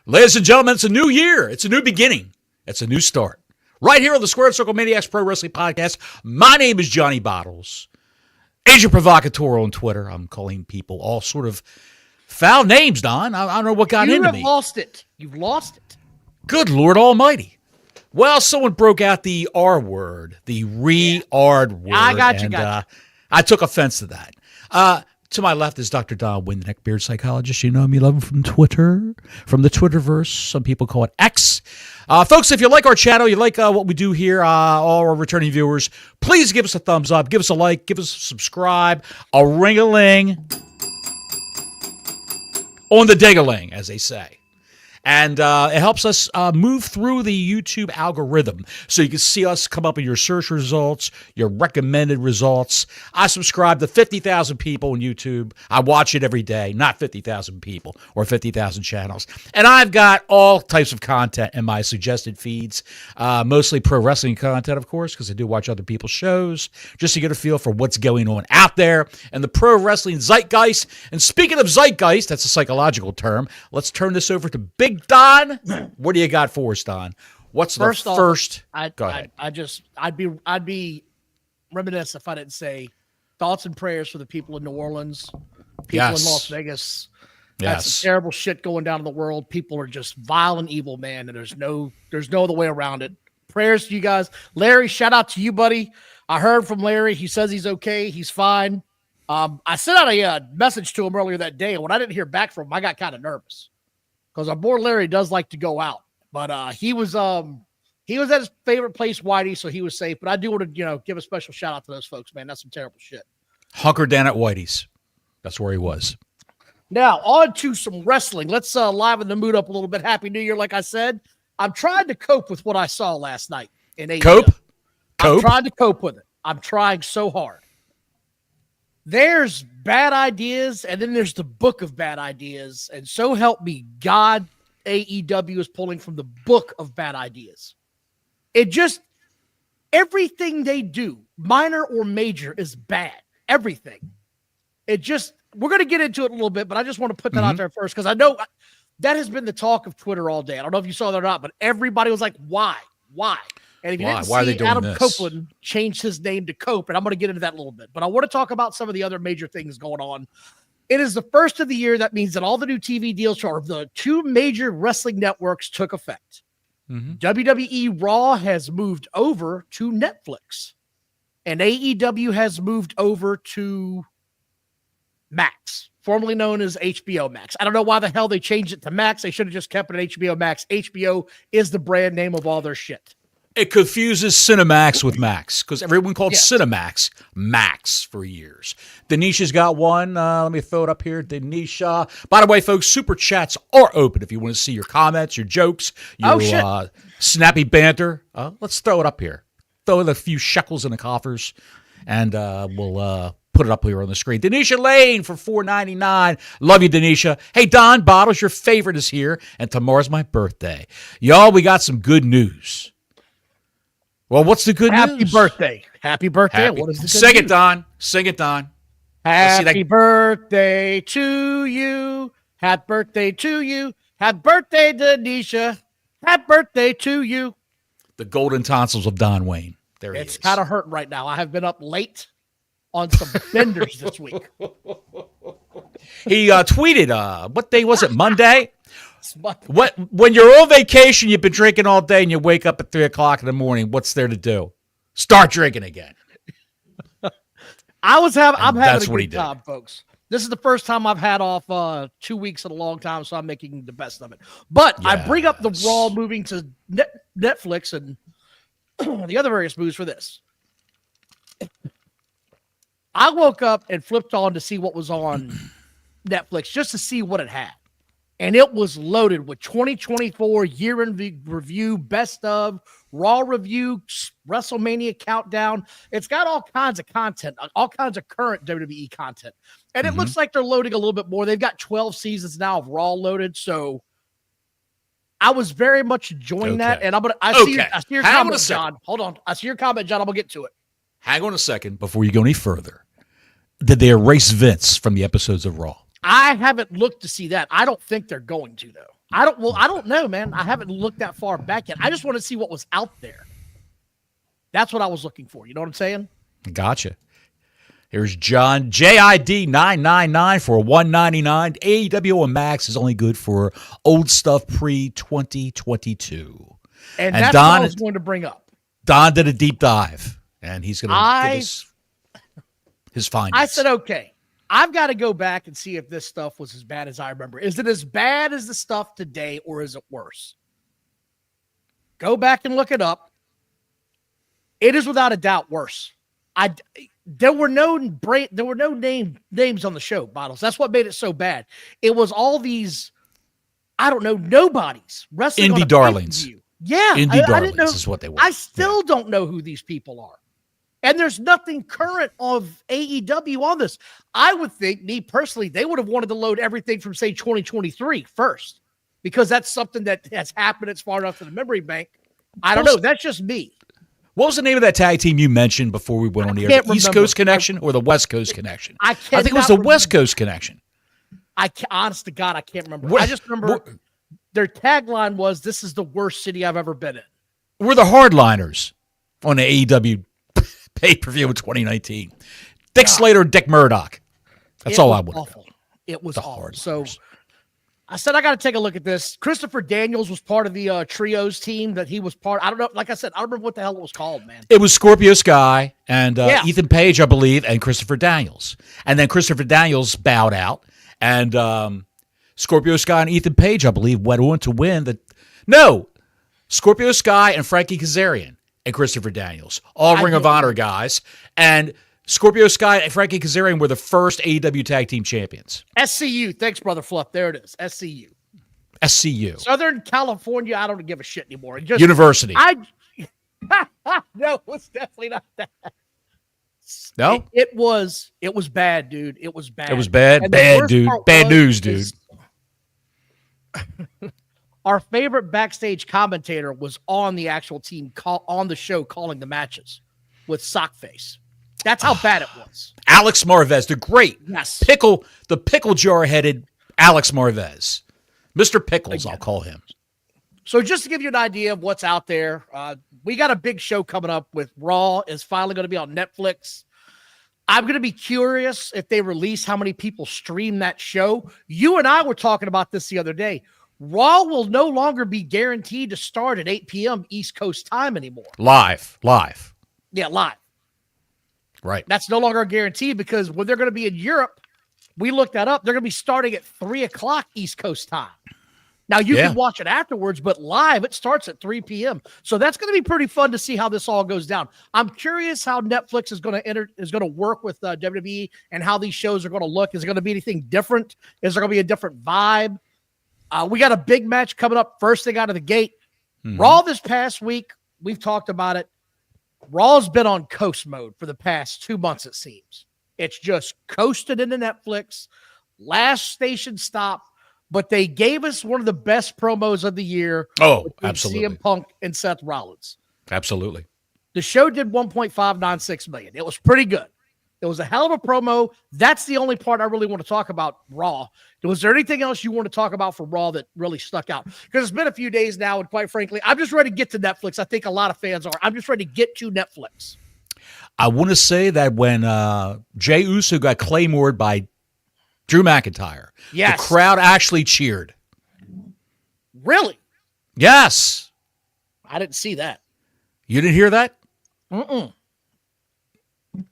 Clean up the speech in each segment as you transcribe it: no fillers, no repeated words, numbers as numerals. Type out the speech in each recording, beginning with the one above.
Ladies and gentlemen, it's a new year. It's a new beginning. It's a new start. Right here on the Squared Circle Maniacs Pro Wrestling Podcast. My name is Johnny Bottles. Agent Provocateur on Twitter. I'm calling people all sort of foul names, Don. I don't know what got into me. You've lost it. You've lost it. Good Lord Almighty. Well, someone broke out the R word, the re-ard word. I got you, I took offense to that. To my left is Dr. Don Wynn, the neckbeard psychologist. You know him, you love him from Twitter, from the Twitterverse. Some people call it X. Folks, if you like our channel, you like what we do here, all our returning viewers, please give us a thumbs up, give us a like, give us a subscribe, a ring-a-ling on the ding-a-ling, as they say. And it helps us move through the YouTube algorithm so you can see us come up in your search results, your recommended results. I subscribe to 50,000 people on YouTube. I watch it every day, not 50,000 people or 50,000 channels. And I've got all types of content in my suggested feeds, mostly pro wrestling content, of course, because I do watch other people's shows, just to get a feel for what's going on out there and the pro wrestling zeitgeist. And speaking of zeitgeist, that's a psychological term, let's turn this over to Big Don. What do you got for us, Don? What's the first? Go ahead. I'd be remiss if I didn't say thoughts and prayers for the people in New Orleans, people in Las Vegas. That's some terrible shit going down in the world. People are just vile and evil, man, and there's no other way around it. Prayers to you guys. Larry, shout out to you, buddy. I heard from Larry. He says he's okay. He's fine. I sent out a message to him earlier that day, and when I didn't hear back from him, I got kind of nervous. Because our boy Larry does like to go out, but he was at his favorite place, Whitey, so he was safe. But I do want to give a special shout out to those folks, man. That's some terrible shit. Hunker down at Whitey's, that's where he was. Now on to some wrestling. Let's liven the mood up a little bit. Happy New Year, like I said. I'm trying to cope with what I saw last night in AEW. Cope. I'm trying to cope with it. I'm trying so hard. There's bad ideas, and then there's the book of bad ideas. And so help me God, AEW is pulling from the book of bad ideas. It just, everything they do, minor or major, is bad. Everything. It just, we're going to get into it a little bit, but I just want to put that out there first, because I know that has been the talk of Twitter all day. I don't know if you saw that or not, but everybody was like, why? And if you didn't see, Adam Copeland changed his name to Cope, and I'm going to get into that a little bit. But I want to talk about some of the other major things going on. It is the first of the year. That means that all the new TV deals for the two major wrestling networks took effect. WWE RAW has moved over to Netflix, and AEW has moved over to Max, formerly known as HBO Max. I don't know why the hell they changed it to Max. They should have just kept it HBO Max. HBO is the brand name of all their shit. It confuses Cinemax with Max because everyone called Cinemax Max for years. Denisha's got one. Let me throw it up here. Denisha. By the way, folks, super chats are open if you want to see your comments, your jokes, your snappy banter. Let's throw it up here. Throw in a few shekels in the coffers, and we'll put it up here on the screen. Denisha Lane for $4.99. Love you, Denisha. Hey, Don Bottles, your favorite is here, and tomorrow's my birthday. Y'all, we got some good news. Well, what's the good news? Happy birthday. Happy birthday. What is the good Sing news? it, Don. Sing it, Don. Happy birthday to you. Happy birthday to you. Happy birthday, Denisha. Happy birthday to you. The golden tonsils of Don Wayne. There he is. It's kind of hurting right now. I have been up late on some benders this week. He tweeted, what day was it? Monday? When you're on vacation, you've been drinking all day, and you wake up at 3 o'clock in the morning. What's there to do? Start drinking again. I'm having a good time, folks. This is the first time I've had off 2 weeks in a long time, so I'm making the best of it. But I bring up the Raw moving to Netflix and the other various moves for this. I woke up and flipped on to see what was on Netflix just to see what it had. And it was loaded with 2024 year-in review, best of, Raw review, WrestleMania countdown. It's got all kinds of content, all kinds of current WWE content. And it looks like they're loading a little bit more. They've got 12 seasons now of Raw loaded. So I was very much enjoying that. And I see your comment, John. Hold on. I see your comment, John. I'm going to get to it. Hang on a second before you go any further. Did they erase Vince from the episodes of Raw? I haven't looked to see that. I don't think they're going to, though. I don't know, man. I haven't looked that far back yet. I just want to see what was out there. That's what I was looking for. You know what I'm saying? Gotcha. Here's John JID 999 for $199. AEW and Max is only good for old stuff pre 2022. And that's what I was going to bring up. Don did a deep dive, and he's going to give us his findings. I said, okay, I've got to go back and see if this stuff was as bad as I remember. Is it as bad as the stuff today, or is it worse? Go back and look it up. It is without a doubt worse. There were no names on the show, Bottles. That's what made it so bad. It was all these, I don't know, nobodies wrestling indie on a darlings. pay-per-view. Yeah, indie I darlings didn't know, is what they were. I still don't know who these people are. And there's nothing current of AEW on this. I would think, me personally, they would have wanted to load everything from, say, 2023 first, because that's something that has happened. It's far enough to the memory bank. I don't know. That's just me. What was the name of that tag team you mentioned before we went on the air? The East Coast Connection or the West Coast Connection? I think it was the West Coast Connection. Honest to God, I can't remember. I just remember their tagline was, "This is the worst city I've ever been in." We're the hardliners on the AEW pay-per-view in 2019. Dick Slater and Dick Murdoch. That's all I want. It was awful. So I said, I got to take a look at this. Christopher Daniels was part of the Trios team that he was part. I don't know. Like I said, I don't remember what the hell it was called, man. It was Scorpio Sky and Ethan Page, I believe, and Christopher Daniels. And then Christopher Daniels bowed out, and Scorpio Sky and Ethan Page, I believe, went on to win the. No, Scorpio Sky and Frankie Kazarian and Christopher Daniels, all Ring of Honor guys, and Scorpio Sky and Frankie Kazarian were the first AEW Tag Team Champions. SCU. Thanks, Brother Fluff. There it is. SCU. SCU. Southern California, I don't give a shit anymore. University. No, it's definitely not that. No? It was bad, dude. It was bad. It was bad. Bad, dude. Bad news, dude. Our favorite backstage commentator was on the actual team, on the show, calling the matches with Sockface. That's how bad it was. Alex Marvez, the great the pickle jar-headed Alex Marvez. Mr. Pickles, I'll call him. So just to give you an idea of what's out there, we got a big show coming up with Raw is finally going to be on Netflix. I'm going to be curious if they release how many people stream that show. You and I were talking about this the other day. Raw will no longer be guaranteed to start at 8 p.m. East Coast time anymore. Live. Yeah, live. Right. That's no longer a guarantee, because when they're going to be in Europe, we looked that up. They're going to be starting at 3 o'clock East Coast time. Now, you can watch it afterwards, but live, it starts at 3 p.m. So that's going to be pretty fun to see how this all goes down. I'm curious how Netflix is going to work with WWE and how these shows are going to look. Is it going to be anything different? Is there going to be a different vibe? We got a big match coming up first thing out of the gate. Mm-hmm. Raw this past week, we've talked about it. Raw's been on coast mode for the past 2 months, it seems. It's just coasted into Netflix. Last station stop. But they gave us one of the best promos of the year. Oh, absolutely. CM Punk and Seth Rollins. Absolutely. The show did $1.596 million. It was pretty good. It was a hell of a promo. That's the only part I really want to talk about Raw. Was there anything else you want to talk about for Raw that really stuck out? Because it's been a few days now, and quite frankly, I'm just ready to get to Netflix. I think a lot of fans are. I'm just ready to get to Netflix. I want to say that when Jey Uso got claymored by Drew McIntyre, the crowd actually cheered. Really? Yes. I didn't see that. You didn't hear that? Mm-mm.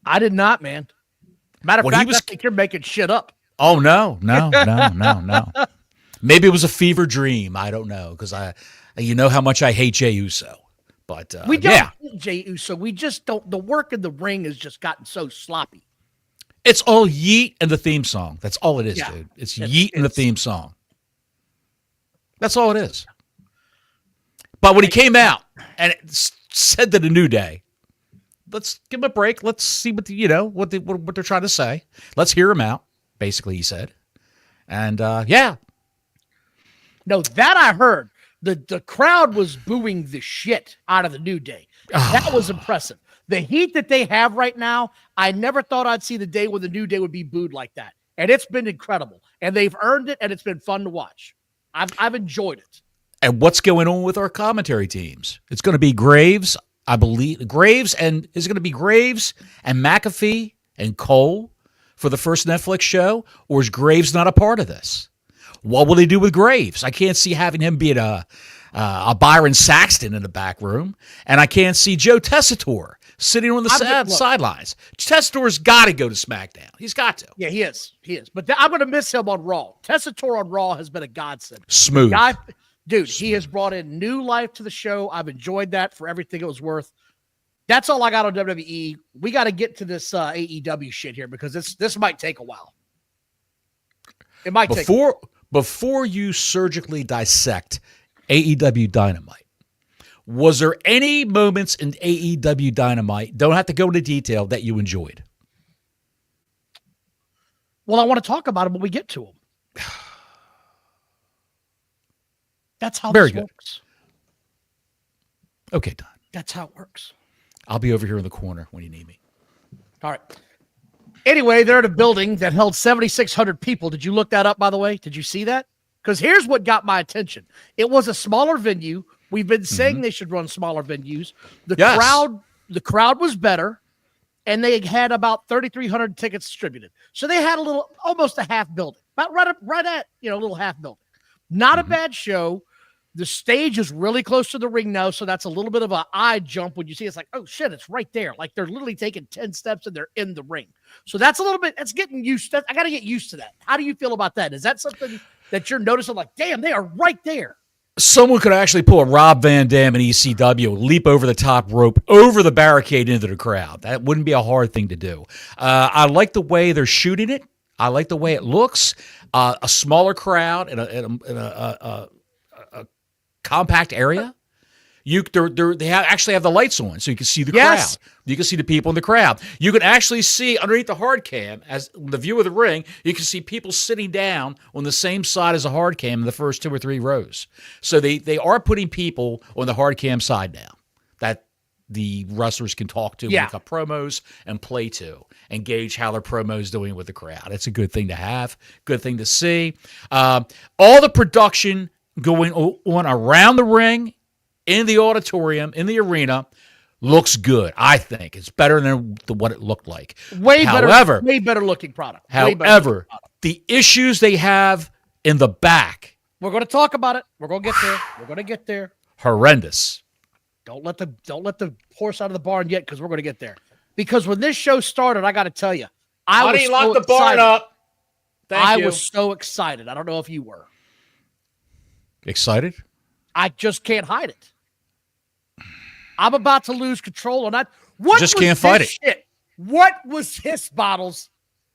I did not, man. Matter of fact, I think you're making shit up. Oh, no. Maybe it was a fever dream. I don't know, because you know how much I hate Jey Uso. But we don't hate Jey Uso. We just don't. The work in the ring has just gotten so sloppy. It's all yeet and the theme song. That's all it is, dude. It's yeet and the theme song. That's all it is. But when he came out and it said to the New Day, let's give him a break. Let's see what what they're trying to say. Let's hear him out. Basically, he said, and no, that I heard. The crowd was booing the shit out of the New Day. That was impressive. The heat that they have right now, I never thought I'd see the day when the New Day would be booed like that. And it's been incredible. And they've earned it, and it's been fun to watch. I've enjoyed it. And what's going on with our commentary teams? It's going to be Graves, I believe. Graves, and is it going to be Graves and McAfee and Cole for the first Netflix show? Or is Graves not a part of this? What will they do with Graves? I can't see having him be a Byron Saxton in the back room. And I can't see Joe Tessitore sitting on the sidelines. Tessitore's got to go to SmackDown. He's got to. Yeah, he is. But I'm going to miss him on Raw. Tessitore on Raw has been a godsend. Smooth. Dude, he has brought in new life to the show. I've enjoyed that for everything it was worth. That's all I got on WWE. We got to get to this AEW shit here because this might take a while. It might take a while. Before you surgically dissect AEW Dynamite, was there any moments in AEW Dynamite, don't have to go into detail, that you enjoyed? Well, I want to talk about them when we get to them. That's how this works. Okay, Don. That's how it works. I'll be over here in the corner when you need me. All right. Anyway, they're at a building that held 7,600 people. Did you look that up, by the way? Did you see that? Because here's what got my attention. It was a smaller venue. We've been saying they should run smaller venues. The crowd was better, and they had about 3,300 tickets distributed. So they had almost a half building, about right at a little half building. Not a bad show. The stage is really close to the ring now, so that's a little bit of an eye jump when you see it's like, oh shit, it's right there. Like they're literally taking 10 steps and they're in the ring. So that's a little bit, that's getting used to. I got to get used to that. How do you feel about that? Is that something that you're noticing? Like, damn, they are right there. Someone could actually pull a Rob Van Dam in ECW, leap over the top rope, over the barricade into the crowd. That wouldn't be a hard thing to do. I like the way they're shooting it. I like the way it looks. A smaller crowd in a compact area. They actually have the lights on, so you can see the crowd. You can see the people in the crowd. You can actually see underneath the hard cam, as the view of the ring, you can see people sitting down on the same side as a hard cam in the first 2 or 3 rows. So they are putting people on the hard cam side now that the wrestlers can talk to, make up promos, and play to, and gauge how their promo is doing with the crowd. It's a good thing to have, good thing to see. All the production going on around the ring, in the auditorium, in the arena, looks good. I think it's better than what it looked like. Way better looking product. However, the issues they have in the back, we're going to talk about it. We're going to get there. Horrendous. Don't let the horse out of the barn yet, because we're going to get there. Because when this show started, I got to tell you, I was lock the barn up. I was so excited. I don't know if you were excited. I just can't hide it. I'm about to lose control on that. What just can't fight it. Shit? What was this, Bottles?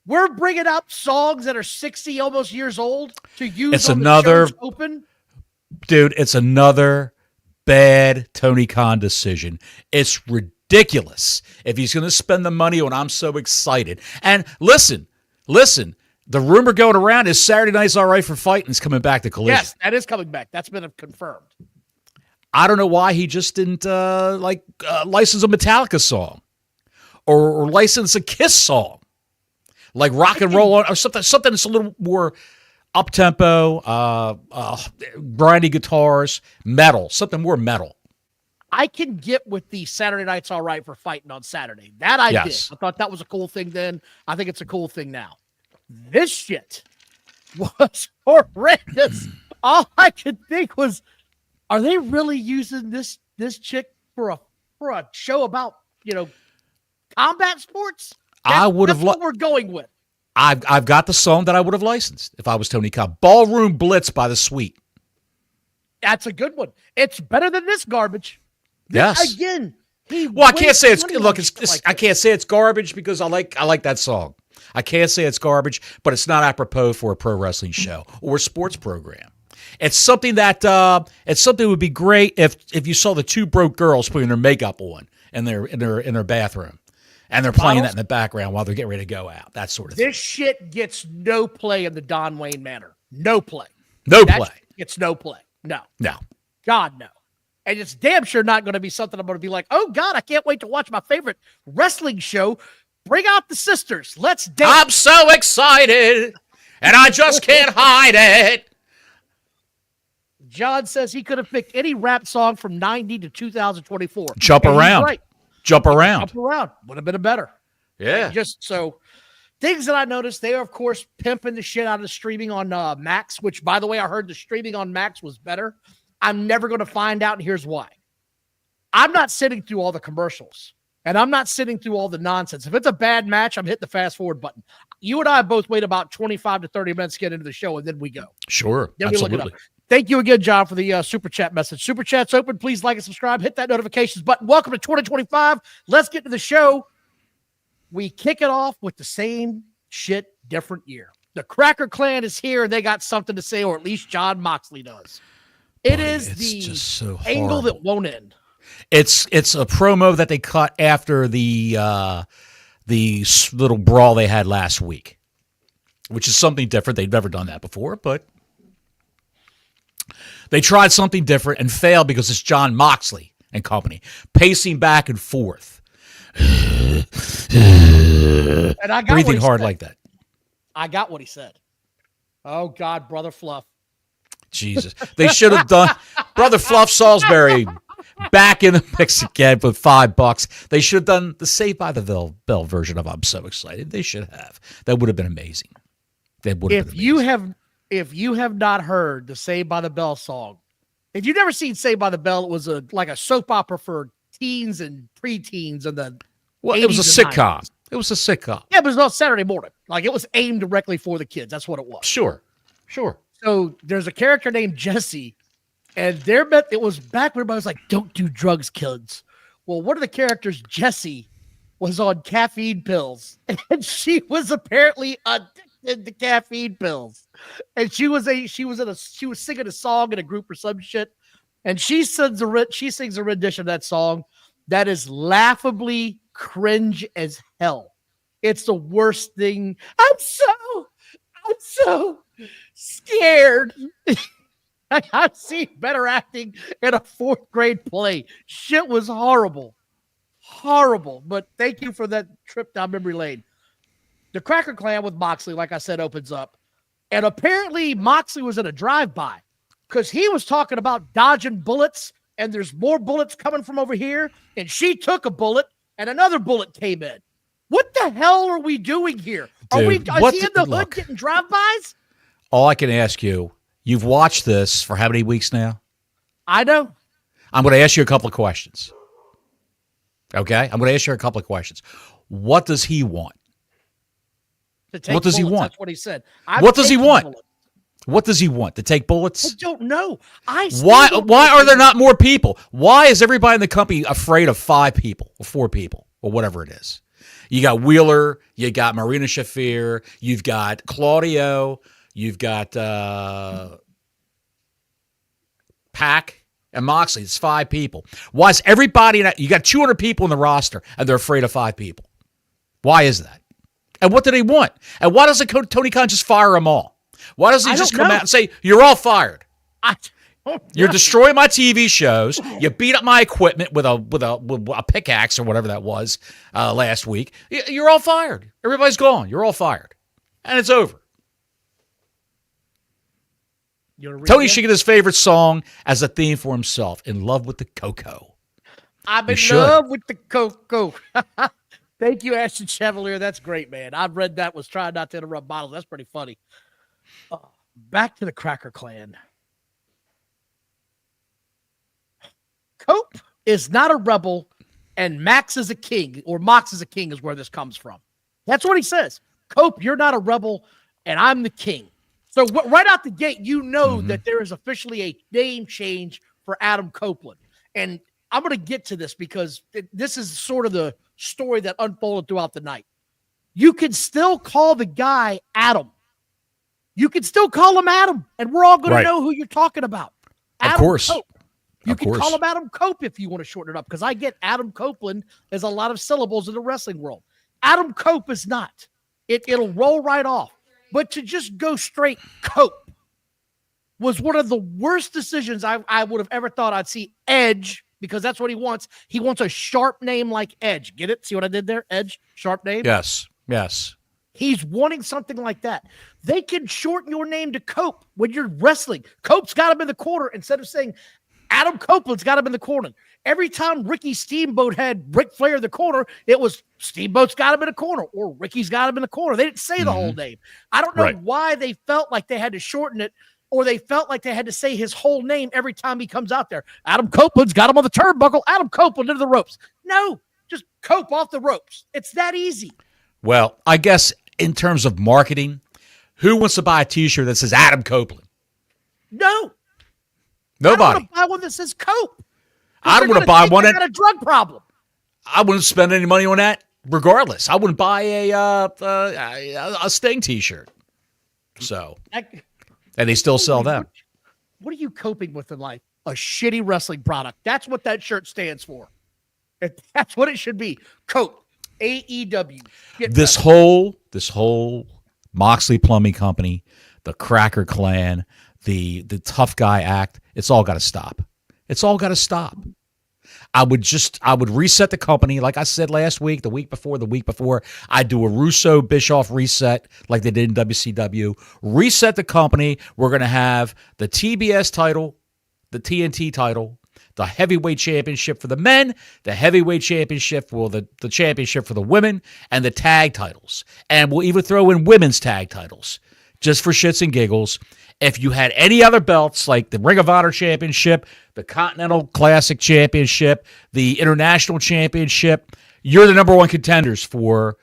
We're bringing up songs that are 60 almost years old to use. It's another open. Dude, it's another bad Tony Khan decision. It's ridiculous. If he's going to spend the money on I'm so excited. And listen, the rumor going around is Saturday Night's All Right for Fighting is coming back to Collision. Yes, that is coming back. That's been confirmed. I don't know why he just didn't license a Metallica song or license a Kiss song, like Rock and Roll or something that's a little more up-tempo, grindy guitars, metal, something more metal. I can get with the Saturday Night's All Right for Fighting on Saturday. That I did. I thought that was a cool thing then. I think it's a cool thing now. This shit was horrendous. All I could think was, are they really using this chick for a show about, combat sports? That's what we're going with. I've got the song that I would have licensed if I was Tony Khan. Ballroom Blitz by The Sweet. That's a good one. It's better than this garbage. Yes. Again, I can't say I can't say it's garbage because I like that song. I can't say it's garbage, but it's not apropos for a pro wrestling show or a sports program. It's something that would be great if you saw the 2 broke girls putting their makeup on in their bathroom, and they're playing that in the background while they're getting ready to go out. That sort of thing. This shit gets no play in the Don Wayne manner. No play. It's no play. No. God, no. And it's damn sure not going to be something I'm going to be like, oh God, I can't wait to watch my favorite wrestling show. Bring out the sisters. Let's dance. I'm so excited, and I just can't hide it. John says he could have picked any rap song from 90 to 2024. Jump around. Right. Jump around. Jump around. Would have been a better. Yeah. And just so things that I noticed, they are, of course, pimping the shit out of the streaming on Max, which, by the way, I heard the streaming on Max was better. I'm never going to find out, and here's why. I'm not sitting through all the commercials, and I'm not sitting through all the nonsense. If it's a bad match, I'm hitting the fast forward button. You and I both wait about 25 to 30 minutes to get into the show, and then we go. Sure. Then absolutely. we look it up. Thank you again, John, for the Super Chat message. Super Chat's open. Please like and subscribe. Hit that notifications button. Welcome to 2025. Let's get to the show. We kick it off with the same shit, different year. The Cracker Clan is here, and they got something to say, or at least Jon Moxley does. It is the angle that won't end. It's a promo that they cut after the little brawl they had last week, which is something different. They've never done that before, but they tried something different and failed because it's Jon Moxley and company pacing back and forth, and I got breathing hard like that. I got what he said. Oh God, Brother Fluff. Jesus, they should have done Brother Fluff Salisbury back in the mix again for $5. They should have done the Saved by the Bell version of "I'm So Excited." They should have. That would have been amazing. That would have been amazing. If you have not heard the Saved by the Bell song, if you've never seen Saved by the Bell, it was like a soap opera for teens and preteens and the it was a sitcom. 90s. It was a sitcom. Yeah, but it was on Saturday morning. Like it was aimed directly for the kids. That's what it was. Sure. So there's a character named Jesse, and it was back when everybody was like, "Don't do drugs, kids." Well, one of the characters, Jesse, was on caffeine pills, and she was apparently addicted to caffeine pills. And she was singing a song in a group or some shit, and she sings a rendition of that song that is laughably cringe as hell. It's the worst thing. I'm so scared. I've seen better acting in a 4th grade play. Shit was horrible. But thank you for that trip down memory lane. The Cracker Clan with Moxley, like I said, opens up. And apparently Moxley was in a drive-by because he was talking about dodging bullets, and there's more bullets coming from over here. And she took a bullet, and another bullet came in. What the hell are we doing here? Dude, is he in the hood getting drive-bys? All I can ask you, you've watched this for how many weeks now? I know. I'm going to ask you a couple of questions. Okay? I'm going to ask you a couple of questions. What does he want? What does he want? That's what he said. What does he want? Bullets. What does he want? To take bullets? I don't know. Why are there not more people? Why is everybody in the company afraid of 5 people or 4 people or whatever it is? You got Wheeler, you got Marina Shafir, you've got Claudio, you've got Pac and Moxley. It's 5 people. Why is everybody you got 200 people in the roster and they're afraid of 5 people? Why is that? And what do they want? And why doesn't Tony Khan just fire them all? Why doesn't he just come out and say, "You're all fired"? You're destroying my TV shows. You beat up my equipment with a pickaxe or whatever that was last week. You're all fired. Everybody's gone. You're all fired, and it's over. Tony should get his favorite song as a theme for himself. "In Love with the Cocoa." I'm in love with the cocoa. Thank you, Ashton Chevalier. That's great, man. I've read that. Was trying not to interrupt bottles. That's pretty funny. Back to the Cracker Clan. Cope is not a rebel, and Max is a king, or Mox is a king is where this comes from. That's what he says. Cope, you're not a rebel, and I'm the king. So right out the gate, you know that there is officially a name change for Adam Copeland. And I'm going to get to this because this is sort of the story that unfolded throughout the night. You can still call the guy Adam. You can still call him Adam, and we're all going to know who you're talking about. Adam of course. Cope. You can call him Adam Cope if you want to shorten it up, because I get Adam Copeland as a lot of syllables in the wrestling world. Adam Cope is not. It'll roll right off. But to just go straight Cope was one of the worst decisions I would have ever thought I'd see Edge, because that's what he wants. He wants a sharp name like Edge. Get it? See what I did there? Edge, sharp name? Yes. He's wanting something like that. They can shorten your name to Cope when you're wrestling. Cope's got him in the corner instead of saying Adam Copeland's got him in the corner. Every time Ricky Steamboat had Ric Flair in the corner, it was Steamboat's got him in the corner or Ricky's got him in the corner. They didn't say the whole name. I don't know why they felt like they had to shorten it, or they felt like they had to say his whole name every time he comes out there. Adam Copeland's got him on the turnbuckle. Adam Copeland into the ropes. No, just Cope off the ropes. It's that easy. Well, I guess in terms of marketing, who wants to buy a T-shirt that says Adam Copeland? No. Nobody. I don't want to buy one that says Cope. I don't want to buy one that got a drug problem. I wouldn't spend any money on that regardless. I wouldn't buy a Sting T-shirt. So, and they still sell them. What are you coping with in life? A shitty wrestling product. That's what that shirt stands for. That's what it should be. Cope. AEW. This whole Moxley Plumbing Company, the Cracker Clan, the Tough Guy Act, it's all got to stop. It's all got to stop. I would reset the company. Like I said last week, the week before, I'd do a Russo Bischoff reset like they did in WCW. Reset the company. We're going to have the TBS title, the TNT title, the heavyweight championship for the men, the heavyweight championship, the championship for the women, and the tag titles. And we'll even throw in women's tag titles just for shits and giggles. If you had any other belts like the Ring of Honor Championship, the Continental Classic Championship, the International Championship, you're the number one contenders for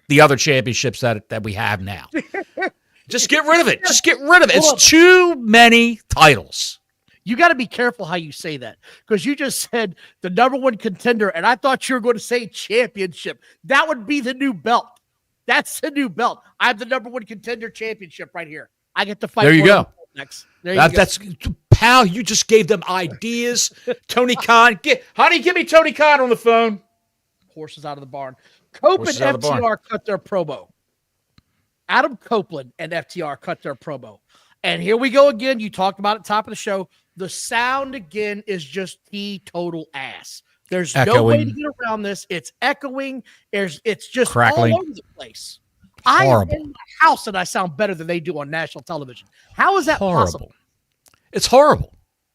the other championships that we have now. Just get rid of it. Just get rid of it. It's too many titles. You got to be careful how you say that, because you just said the number one contender, and I thought you were going to say championship. That would be the new belt. That's the new belt. I have the number one contender championship right here. I get to fight. There you go. Next. That's pal. You just gave them ideas. Tony Khan, honey, give me Tony Khan on the phone. Horses out of the barn. Cope and FTR cut their promo. Adam Copeland and FTR cut their promo. And here we go again. You talked about it top of the show. The sound again is just total ass. There's no way to get around this. It's echoing. It's just crackling all over the place. Horrible. I am in my house and I sound better than they do on national television. How is that possible? It's horrible.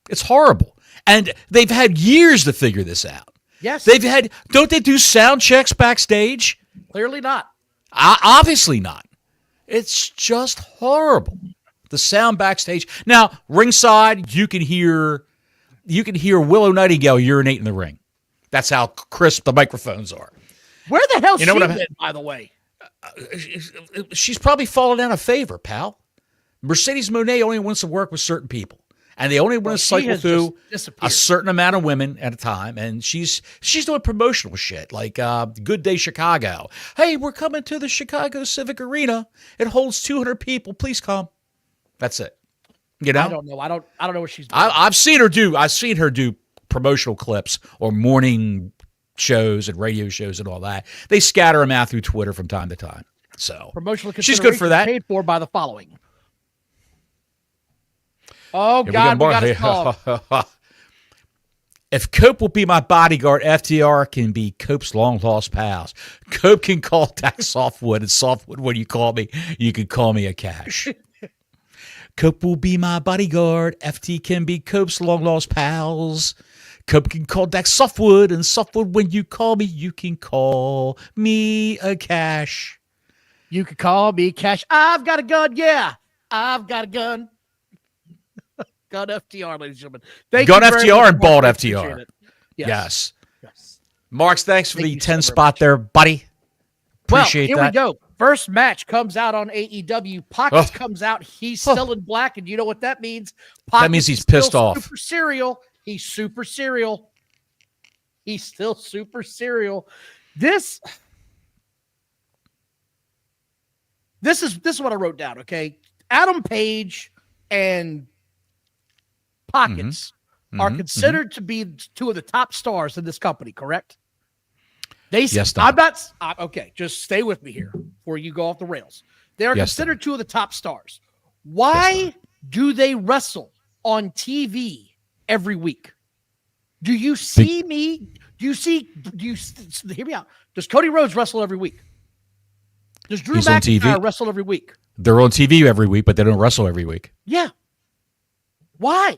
It's horrible. And they've had years to figure this out. Yes. Don't they do sound checks backstage? Clearly not. Obviously not. It's just horrible. The sound backstage. Now, ringside, you can hear Willow Nightingale urinate in the ring. That's how crisp the microphones are. Where the hell's she been, by the way? She's probably fallen out of favor, pal. Mercedes Moné only wants to work with certain people, and they only want to cycle through a certain amount of women at a time. And she's doing promotional shit like Good Day Chicago. Hey, we're coming to the Chicago Civic Arena. It holds 200 people. Please come. That's it. You know? I don't know. I don't know what she's doing. I've seen her do promotional clips or morning shows and radio shows and all that. They scatter them out through Twitter from time to time. So promotional she's good for that. Paid for by the following. Oh God, we got a call. If Cope will be my bodyguard, FTR can be Cope's long lost pals. Cope can call Dak Softwood, and Softwood, when you call me, you can call me a cash. Cope will be my bodyguard. FT can be Cope's long lost pals. Cope can call Dak Softwood, and Softwood, when you call me, you can call me a cash. You can call me cash. I've got a gun. Yeah, I've got a gun. Gun FTR, ladies and gentlemen. Gun FTR and bald FTR. Yes. Marks, thanks for the 10 spot there, buddy. Appreciate that. Here we go. First match comes out on AEW. Pockets comes out. He's still in black, and you know what that means. Pockets that means he's pissed off. Super serial. He's super serial. He's still super serial. This is what I wrote down, okay? Adam Page and Pockets are considered to be two of the top stars in this company, correct? Yes, I'm not. Okay, just stay with me here before you go off the rails. They are considered two of the top stars. Why do they wrestle on TV every week? Do you see me? Do you hear me out? Does Cody Rhodes wrestle every week? Does Drew He's on TV. McIntyre wrestle every week? They're on TV every week, but they don't wrestle every week. Yeah. Why?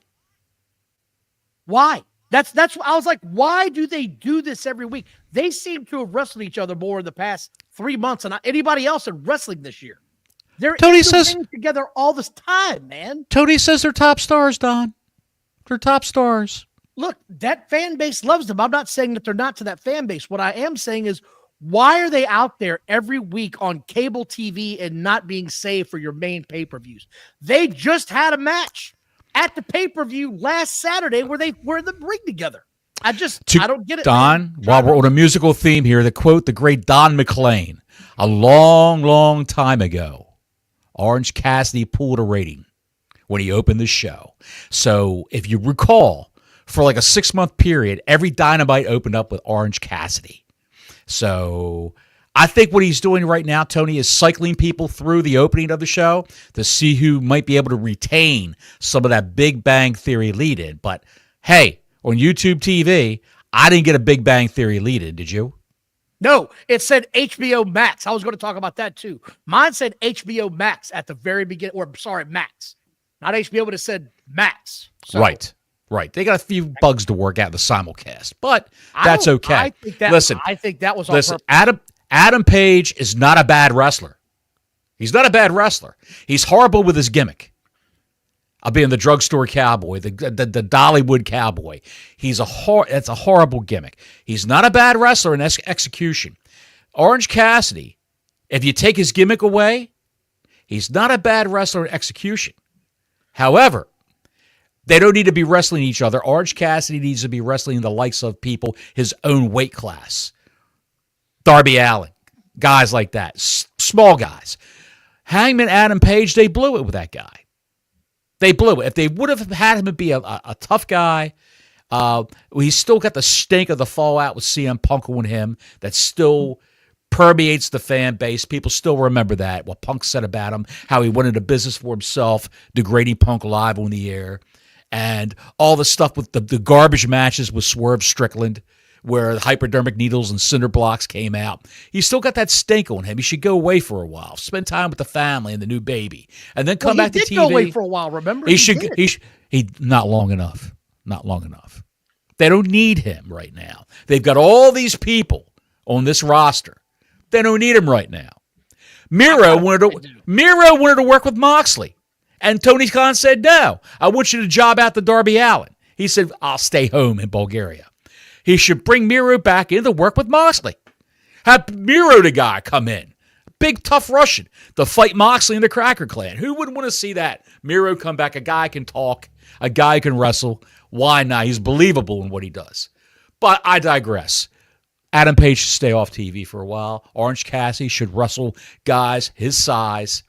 Why? That's I was like, why do they do this every week? They seem to have wrestled each other more in the past 3 months than anybody else in wrestling this year. They're Tony says together all this time, man. Tony says they're top stars, Don. They're top stars. Look, that fan base loves them. I'm not saying that they're not to that fan base. What I am saying is, why are they out there every week on cable TV and not being saved for your main pay-per-views? They just had a match at the pay-per-view last Saturday where they were in the ring together. I don't get it. Don, while we're on a musical theme here, to quote the great Don McLean, a long, long time ago, Orange Cassidy pulled a rating when he opened the show. So if you recall, for like a 6-month period, every Dynamite opened up with Orange Cassidy. So I think what he's doing right now, Tony, is cycling people through the opening of the show to see who might be able to retain some of that Big Bang Theory lead-in. But hey, on YouTube TV, I didn't get a Big Bang Theory lead-in, did you? No, it said HBO Max. I was going to talk about that too. Mine said HBO Max at the very beginning, or sorry, Max. Not HBO, but it said Max. So, right. They got a few bugs to work out in the simulcast, but that's okay. I think that was on purpose. Adam Page is not a bad wrestler. He's not a bad wrestler. He's horrible with his gimmick. I'll be in the drugstore cowboy, the Dollywood cowboy. That's a horrible gimmick. He's not a bad wrestler in execution. Orange Cassidy, if you take his gimmick away, he's not a bad wrestler in execution. However, they don't need to be wrestling each other. Orange Cassidy needs to be wrestling the likes of people his own weight class. Darby Allin, guys like that, small guys. Hangman Adam Page, they blew it with that guy. They blew it. If they would have had him be a tough guy, he's still got the stink of the fallout with CM Punk on him that still permeates the fan base. People still remember that, what Punk said about him, how he went into business for himself, degrading Punk live on the air, and all the stuff with the garbage matches with Swerve Strickland, where the hypodermic needles and cinder blocks came out. He's still got that stink on him. He should go away for a while, spend time with the family and the new baby, and then come back to TV. He did go away for a while, remember? He not long enough. Not long enough. They don't need him right now. They've got all these people on this roster. They don't need him right now. Miro wanted to work with Moxley, and Tony Khan said, no, I want you to job out the Darby Allin. He said, I'll stay home in Bulgaria. He should bring Miro back in to work with Moxley. Have Miro the guy come in. Big, tough Russian to fight Moxley and the Cracker Clan. Who wouldn't want to see that? Miro come back. A guy can talk. A guy can wrestle. Why not? He's believable in what he does. But I digress. Adam Page should stay off TV for a while. Orange Cassidy should wrestle guys his size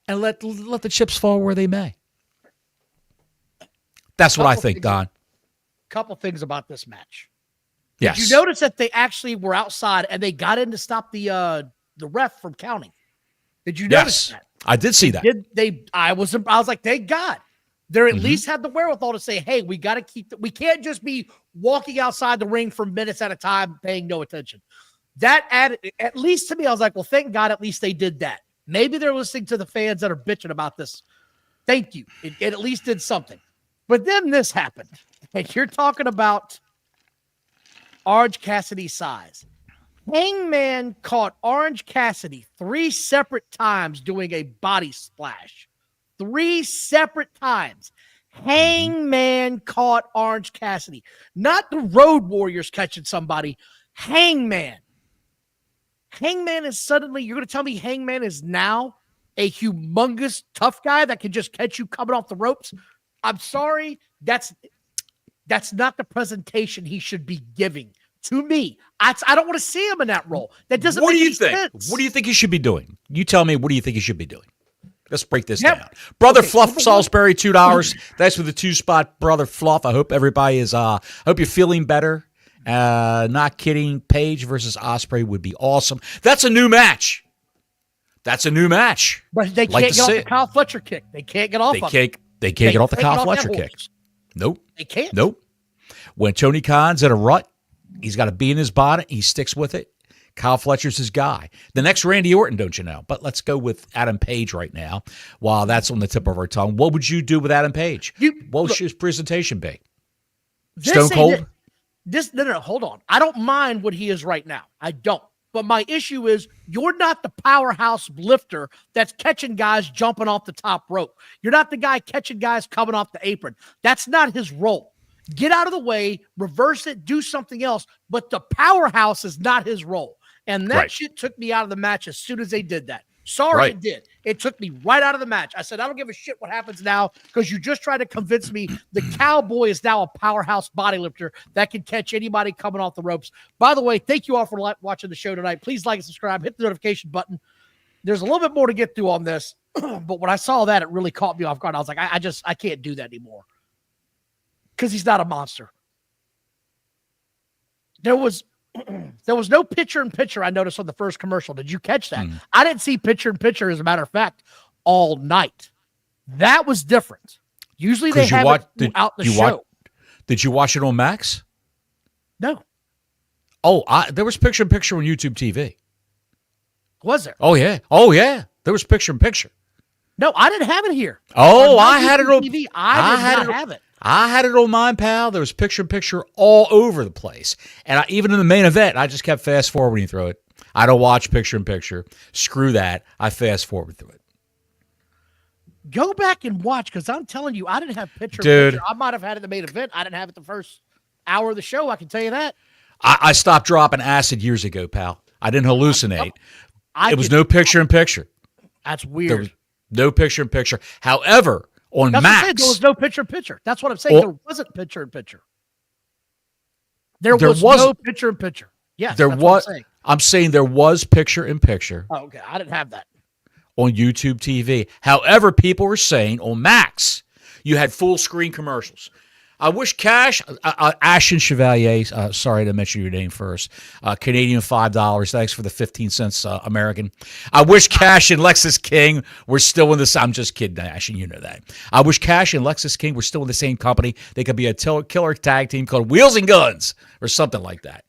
and let the chips fall where they may. That's what I think, Don. Couple things about this match. Yes. Did you notice that they actually were outside and they got in to stop the ref from counting? Did you notice that? I did see that. I was like, thank God. They at least had the wherewithal to say, hey, we got to we can't just be walking outside the ring for minutes at a time, paying no attention. That added, at least to me, I was like, well, thank God at least they did that. Maybe they're listening to the fans that are bitching about this. Thank you. It at least did something. But then this happened. And you're talking about Orange Cassidy's size. Hangman caught Orange Cassidy 3 separate times doing a body splash. 3 separate times. Hangman caught Orange Cassidy. Not the Road Warriors catching somebody. Hangman. Hangman is suddenly, you're going to tell me Hangman is now a humongous tough guy that can just catch you coming off the ropes? I'm sorry. That's not the presentation he should be giving to me. I don't want to see him in that role. That doesn't make any sense. What do you think he should be doing? You tell me, what do you think he should be doing? Let's break this down. Brother Fluff Salisbury, $2. Thanks for the 2-spot, Brother Fluff. I hope everybody is, hope you're feeling better. Not kidding. Paige versus Ospreay would be awesome. That's a new match. But they can't get off the Kyle Fletcher kick. They can't get off of it. They can't get off the Kyle Fletcher kick. Nope. They can't. When Tony Khan's in a rut, he's got to be in his bonnet. He sticks with it. Kyle Fletcher's his guy. The next Randy Orton, don't you know? But let's go with Adam Page right now while that's on the tip of our tongue. What would you do with Adam Page? What would his presentation be? Stone Cold? No, hold on. I don't mind what he is right now. I don't. But my issue is you're not the powerhouse lifter that's catching guys jumping off the top rope. You're not the guy catching guys coming off the apron. That's not his role. Get out of the way, reverse it, do something else. But the powerhouse is not his role. And that shit took me out of the match as soon as they did that. Sorry, it did. It took me right out of the match. I said, I don't give a shit what happens now because you just tried to convince me the Cowboy is now a powerhouse body lifter that can catch anybody coming off the ropes. By the way, thank you all for watching the show tonight. Please like and subscribe. Hit the notification button. There's a little bit more to get through on this, but when I saw that, it really caught me off guard. I was like, I can't do that anymore because he's not a monster. There was no picture-in-picture I noticed on the first commercial. Did you catch that? I didn't see picture-in-picture, as a matter of fact, all night. That was different. Usually they have it out the show. Did you watch it on Max? No. Oh, there was picture-in-picture on YouTube TV. Was there? Oh, yeah. Oh, yeah. There was picture-in-picture. No, I didn't have it here. Oh, I had it on TV. I did not have it. I had it on mine, pal. There was picture-in-picture all over the place. And even in the main event, I just kept fast-forwarding through it. I don't watch picture-in-picture. Screw that. I fast-forward through it. Go back and watch, because I'm telling you, I didn't have picture-in-picture. I might have had it in the main event. I didn't have it the first hour of the show. I can tell you that. I stopped dropping acid years ago, pal. I didn't hallucinate. It was no picture-in-picture. That's weird. There was no picture-in-picture. However, on Max, there was no picture-in-picture. That's what I'm saying. There wasn't picture-in-picture. There was no picture-in-picture. Yes, there was. I'm saying there was picture-in-picture. Oh, okay. I didn't have that on YouTube TV. However, people were saying on Max, you had full-screen commercials. I wish Cash, Ashton Chevalier, sorry to mention your name first, Canadian $5. Thanks for the 15 cents, American. I wish Cash and Lexus King were still in this. I'm just kidding, Ashton, you know that. I wish Cash and Lexus King were still in the same company. They could be a killer tag team called Wheels and Guns or something like that.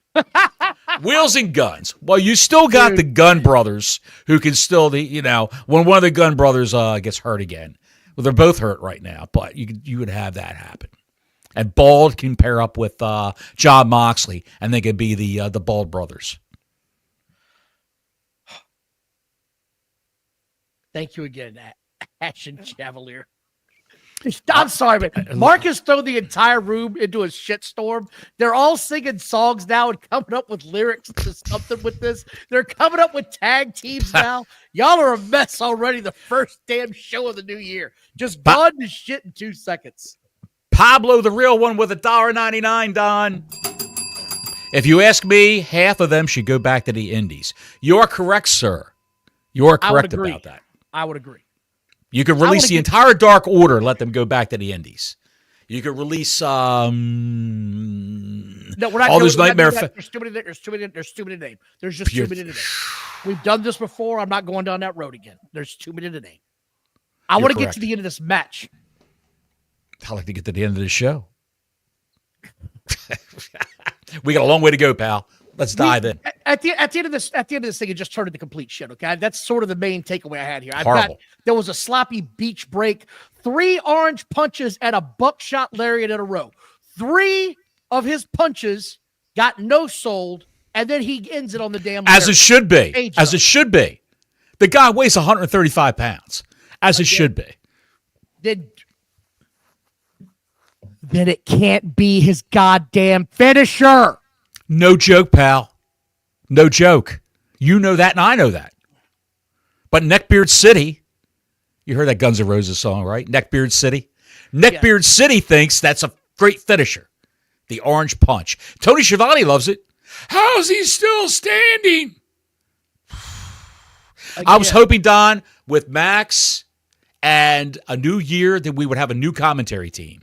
Wheels and Guns. Well, you still got the Gun Brothers who can still, when one of the Gun Brothers gets hurt again. Well, they're both hurt right now, but you would have that happen. And Bald can pair up with John Moxley, and they could be the Bald Brothers. Thank you again, Ashton Chevalier. I'm sorry, but Marcus threw the entire room into a shitstorm. They're all singing songs now and coming up with lyrics to something with this. They're coming up with tag teams now. Y'all are a mess already. The first damn show of the new year. Just gone to shit in 2 seconds. Pablo, the real one, with $1.99, Don. If you ask me, half of them should go back to the Indies. You're correct, sir. You're correct about that. I would agree. You could release the entire Dark Order and let them go back to the Indies. You could release no, we're not all those Nightmare. There's too many to name. There's just too many to name. We've done this before. I'm not going down that road again. There's too many to name. I want to get to the end of this match. I like to get to the end of the show. We got a long way to go, pal. Let's dive in. At the end of this thing, it just turned into complete shit. Okay, that's sort of the main takeaway I had here. There was a sloppy beach break, 3 orange punches, and a buckshot lariat in a row. 3 of his punches got no sold, and then he ends it on the damn lariat. As it should be. As it should be. The guy weighs 135 pounds. As it should be. Then it can't be his goddamn finisher. No joke, pal. No joke. You know that, and I know that. But Neckbeard City, you heard that Guns N' Roses song, right? Neckbeard City. Neckbeard City thinks that's a great finisher. The orange punch. Tony Schiavone loves it. How's he still standing? I was hoping, Don, with Max and a new year, that we would have a new commentary team.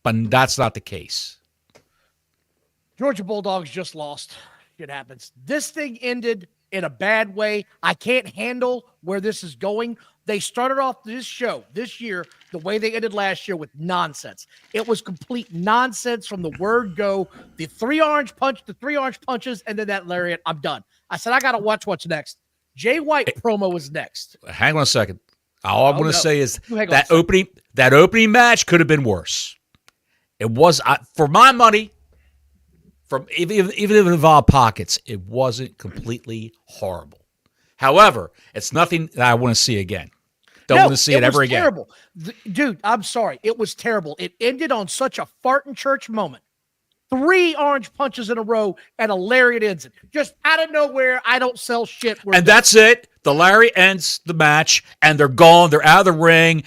But that's not the case. Georgia Bulldogs just lost. It happens. This thing ended in a bad way. I can't handle where this is going. They started off this year, the way they ended last year with nonsense. It was complete nonsense from the word go. The three orange punches, and then that lariat. I'm done. I said, I got to watch what's next. Jay White promo was next. Hang on a second. All I'm going to say is that that opening match could have been worse. It was, for my money, from even if it involved pockets, it wasn't completely horrible. However, it's nothing that I want to see again. Don't want to see it ever again. Terrible. Dude, I'm sorry. It was terrible. It ended on such a fart in church moment. 3 orange punches in a row and a lariat ends it. Just out of nowhere, I don't sell shit. That's it. The lariat ends the match, and they're gone. They're out of the ring.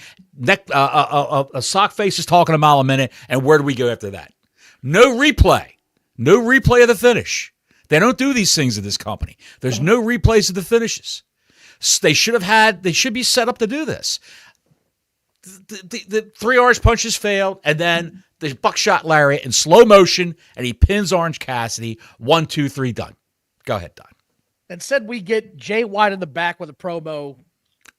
A sock face is talking a mile a minute, and where do we go after that? No replay. No replay of the finish. They don't do these things in this company. There's no replays of the finishes. They should be set up to do this. The 3 orange punches failed, and then the buckshot lariat in slow motion, and he pins Orange Cassidy. 1, 2, 3, done. Go ahead, Don. Instead, we get Jay White in the back with a promo.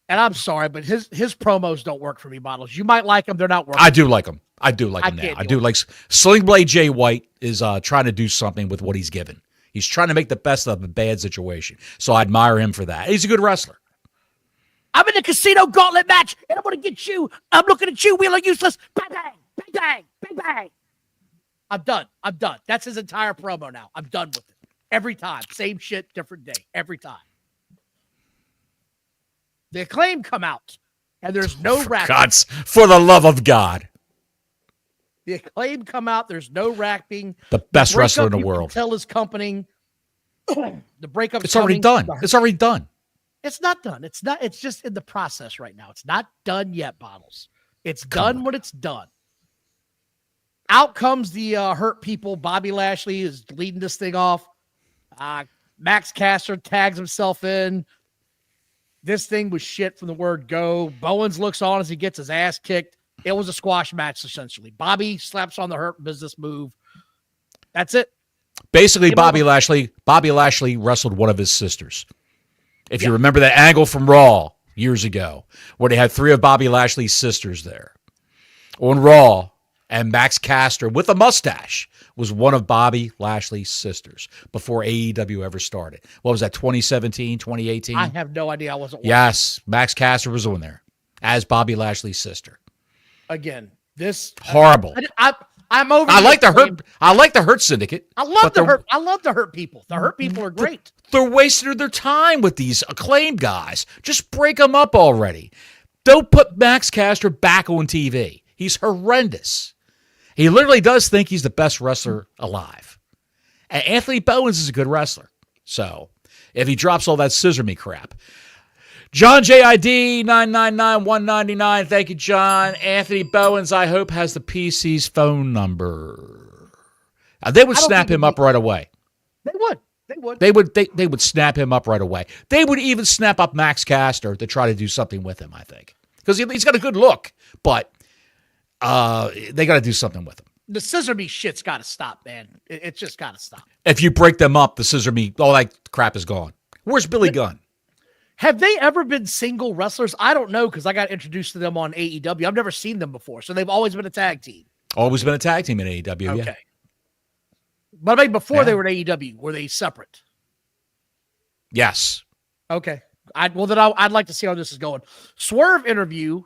And I'm sorry, but his promos don't work for me, Bottles. You might like them. They're not working. I do like them. I do like him now. I do like Sling Blade Jay White is trying to do something with what he's given. He's trying to make the best of a bad situation. So I admire him for that. He's a good wrestler. I'm in the casino gauntlet match, and I'm going to get you. I'm looking at you, Wheeler Useless. Bang, bang, bang, bang, bang, bang. I'm done. That's his entire promo now. I'm done with it. Every time. Same shit, different day. Every time. The Acclaimed come out, and there's no rapping. For the love of God. The Acclaimed come out. There's no rapping. The best wrestler in the world. Tell his company. The breakup. It's already done. It's already done. It's not done. It's not. It's just in the process right now. It's not done yet, Bottles. It's done when it's done. Out comes the Hurt people. Bobby Lashley is leading this thing off. Max Caster tags himself in. This thing was shit from the word go. Bowens looks on as he gets his ass kicked. It was a squash match, essentially. Bobby slaps on the Hurt Business move. That's it. Basically, Bobby Lashley wrestled one of his sisters. If you remember that angle from Raw years ago, where they had 3 of Bobby Lashley's sisters there. On Raw, and Max Caster, with a mustache, was one of Bobby Lashley's sisters before AEW ever started. What was that, 2017, 2018? I have no idea. I wasn't watching. Yes, Max Caster was on there as Bobby Lashley's sister. Again, this horrible. I'm over. I like the Hurt Syndicate. I love the Hurt. I love the Hurt people. The Hurt people are great. They're wasting their time with these Acclaimed guys. Just break them up already. Don't put Max Caster back on TV. He's horrendous. He literally does think he's the best wrestler alive. And Anthony Bowens is a good wrestler. So if he drops all that scissor me crap. John JID 999-199. Thank you, John. Anthony Bowens, I hope, has the PC's phone number. They would snap him up right away. They would. They would snap him up right away. They would even snap up Max Caster to try to do something with him, I think. Because he's got a good look, but they got to do something with him. The scissor me shit's got to stop, man. It's just got to stop. If you break them up, the scissor me, all that crap is gone. Where's Billy Gunn? Have they ever been single wrestlers? I don't know, because I got introduced to them on AEW. I've never seen them before, so they've always been a tag team. Always been a tag team in AEW, okay. Yeah. But I mean, before they were in AEW, were they separate? Yes. Okay. I'd like to see how this is going. Swerve interview,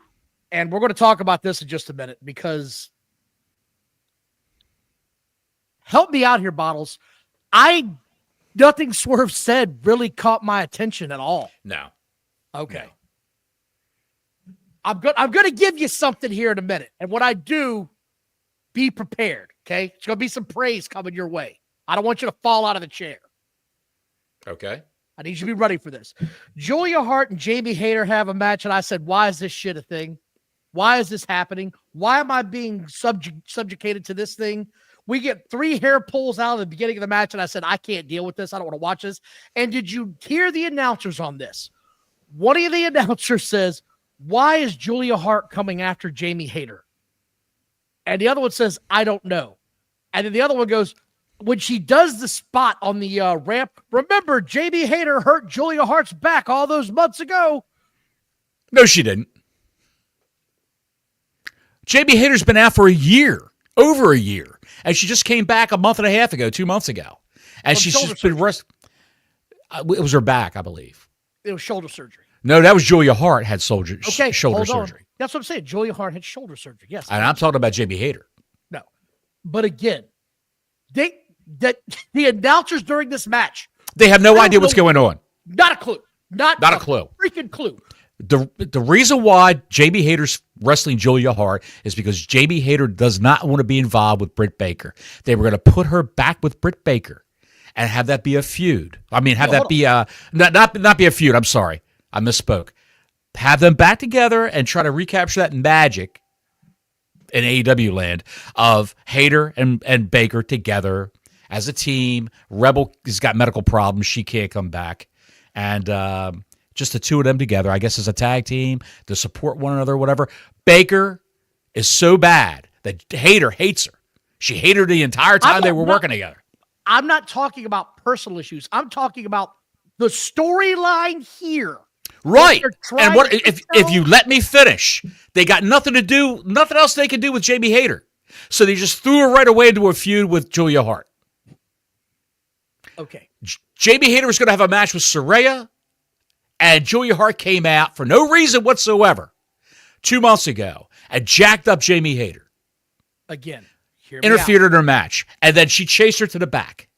and we're going to talk about this in just a minute, because help me out here, Bottles. Nothing Swerve said really caught my attention at all. No. Okay. No. I'm going to give you something here in a minute. And when I do, be prepared, okay? It's going to be some praise coming your way. I don't want you to fall out of the chair. Okay. I need you to be ready for this. Julia Hart and Jamie Hayter have a match, and I said, why is this shit a thing? Why is this happening? Why am I being subjugated to this thing? We get 3 hair pulls out of the beginning of the match, and I said, I can't deal with this. I don't want to watch this. And did you hear the announcers on this? One of the announcers says, why is Julia Hart coming after Jamie Hayter? And the other one says, I don't know. And then the other one goes, when she does the spot on the ramp, remember, Jamie Hayter hurt Julia Hart's back all those months ago. No, she didn't. Jamie Hayter's been out for a year, over a year, and she just came back a month and a half ago, 2 months ago, and she's just been it was her back, I believe. It was shoulder surgery. No, that was Julia Hart had shoulder surgery. That's what I'm saying. Julia Hart had shoulder surgery. Yes, and I'm talking about Jamie Hayter. No, but again, the announcers during this match, they have no idea what's going on. Not a clue. Not a clue. Freaking clue. The reason why Jamie Hayter's wrestling Julia Hart is because Jamie Hayter does not want to be involved with Britt Baker. They were going to put her back with Britt Baker and have that be a feud. I mean, have that be not be a feud. I'm sorry. I misspoke. Have them back together and try to recapture that magic in AEW land of Hayter and Baker together as a team. Rebel has got medical problems. She can't come back. And just the two of them together, I guess, as a tag team to support one another, whatever. Baker is so bad that Hayter hates her. She hated her the entire time they were working together. I'm not talking about personal issues. I'm talking about the storyline here. Right. And what if you let me finish, they got nothing else they can do with Jamie Hayter. So they just threw her right away into a feud with Julia Hart. Okay. Jamie Hayter was going to have a match with Saraya, and Julia Hart came out for no reason whatsoever 2 months ago and jacked up Jamie Hayter. Again. Interfered in her match. And then she chased her to the back.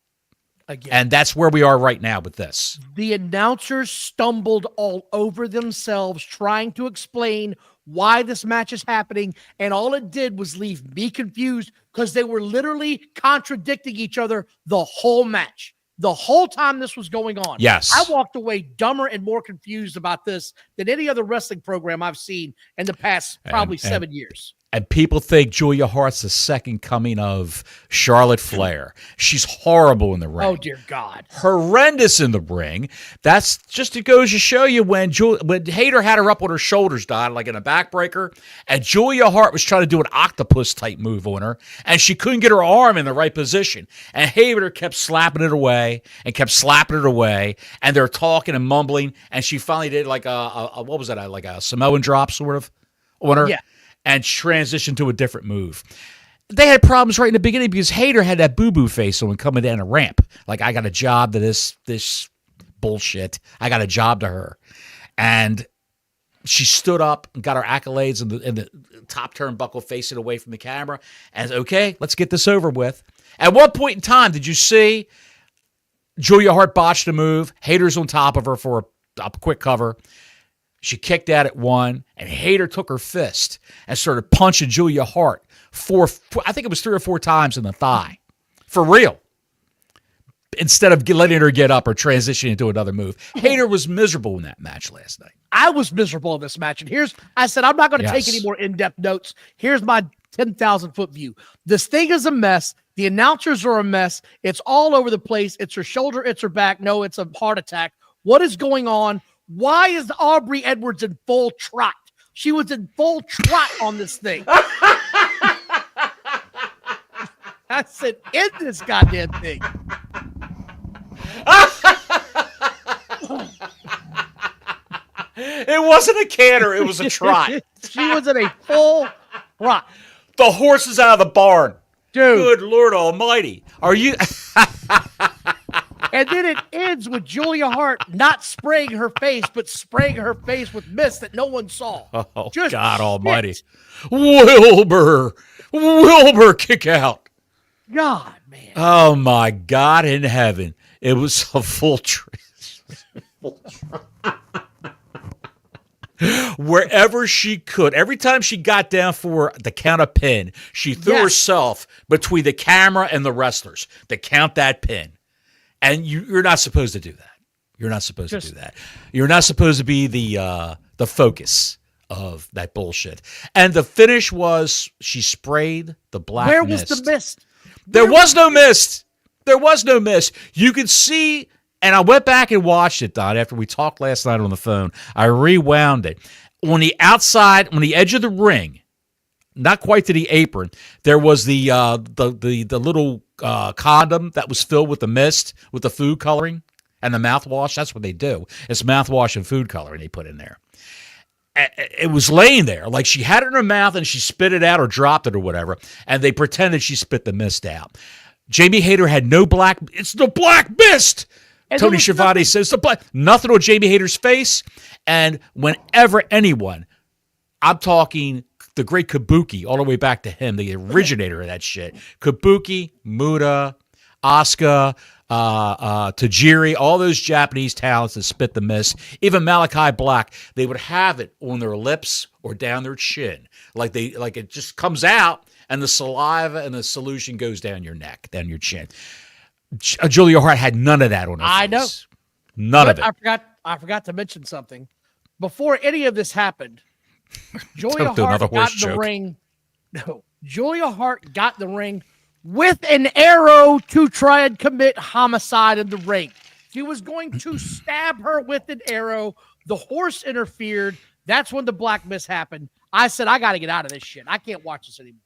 Again. And that's where we are right now with this. The announcers stumbled all over themselves trying to explain why this match is happening, and all it did was leave me confused because they were literally contradicting each other the whole match. The whole time this was going on. Yes. I walked away dumber and more confused about this than any other wrestling program I've seen in the past probably 7 years. And people think Julia Hart's the second coming of Charlotte Flair. She's horrible in the ring. Oh, dear God. Horrendous in the ring. That's just, it goes to show you when Hayter had her up on her shoulders, Don, like in a backbreaker, and Julia Hart was trying to do an octopus type move on her, and she couldn't get her arm in the right position. And Hayter kept slapping it away and kept slapping it away, and they're talking and mumbling, and she finally did like what was that, like a Samoan drop sort of on her? Yeah. And transitioned to a different move. They had problems right in the beginning because Hayter had that boo-boo face on coming down a ramp. Like, I got a job to this bullshit. I got a job to her. And she stood up and got her accolades in the top turnbuckle facing away from the camera. And, okay, let's get this over with. At one point in time, did you see Julia Hart botched a move? Hayter's on top of her for a quick cover. She kicked out at one, and Hayter took her fist and started punching Julia Hart I think it was 3 or 4 times in the thigh. For real. Instead of letting her get up or transition into another move. Hayter was miserable in that match last night. I was miserable in this match. And I said, I'm not going to take any more in-depth notes. Here's my 10,000-foot view. This thing is a mess. The announcers are a mess. It's all over the place. It's her shoulder. It's her back. No, it's a heart attack. What is going on? Why is Aubrey Edwards in full trot? She was in full trot on this thing. I said, end this goddamn thing. It wasn't a canter. It was a trot. She was in a full trot. The horse is out of the barn. Dude. Good Lord Almighty. Are you... And then it ends with Julia Hart not spraying her face, but spraying her face with mist that no one saw. Oh, just God Almighty. Wilbur kick out. God, man. Oh, my God in heaven. It was a full wherever she could. Every time she got down for the count of pin, she threw herself between the camera and the wrestlers to count that pin. And you're not supposed to do that. You're not supposed to do that. You're not supposed to be the focus of that bullshit. And the finish was she sprayed the black mist. Where was the mist? There was no mist. There was no mist. You could see, and I went back and watched it, Don, after we talked last night on the phone. I rewound it. On the outside, on the edge of the ring, not quite to the apron, there was the little condom that was filled with the mist, with the food coloring and the mouthwash. That's what they do. It's mouthwash and food coloring they put in there. it was laying there. Like she had it in her mouth and she spit it out or dropped it or whatever. And they pretended she spit the mist out. Jamie Hayter had no black. It's the black mist. And Tony Schiavone says the black. Nothing on Jamie Hayter's face. And whenever anyone, I'm talking the great Kabuki, all the way back to him, the originator of that shit. Kabuki, Muda, Asuka, Tajiri, all those Japanese talents that spit the mist, even Malachi Black, they would have it on their lips or down their chin. Like it just comes out and the saliva and the solution goes down your neck, down your chin. Julia Hart had none of that on her face. I know. None of it. I forgot to mention something. Before any of this happened, Julia Hart got in the ring. No, Julia Hart got in the ring with an arrow to try and commit homicide in the ring. She was going to stab her with an arrow. The horse interfered. That's when the black mist happened. I said, I got to get out of this shit. I can't watch this anymore.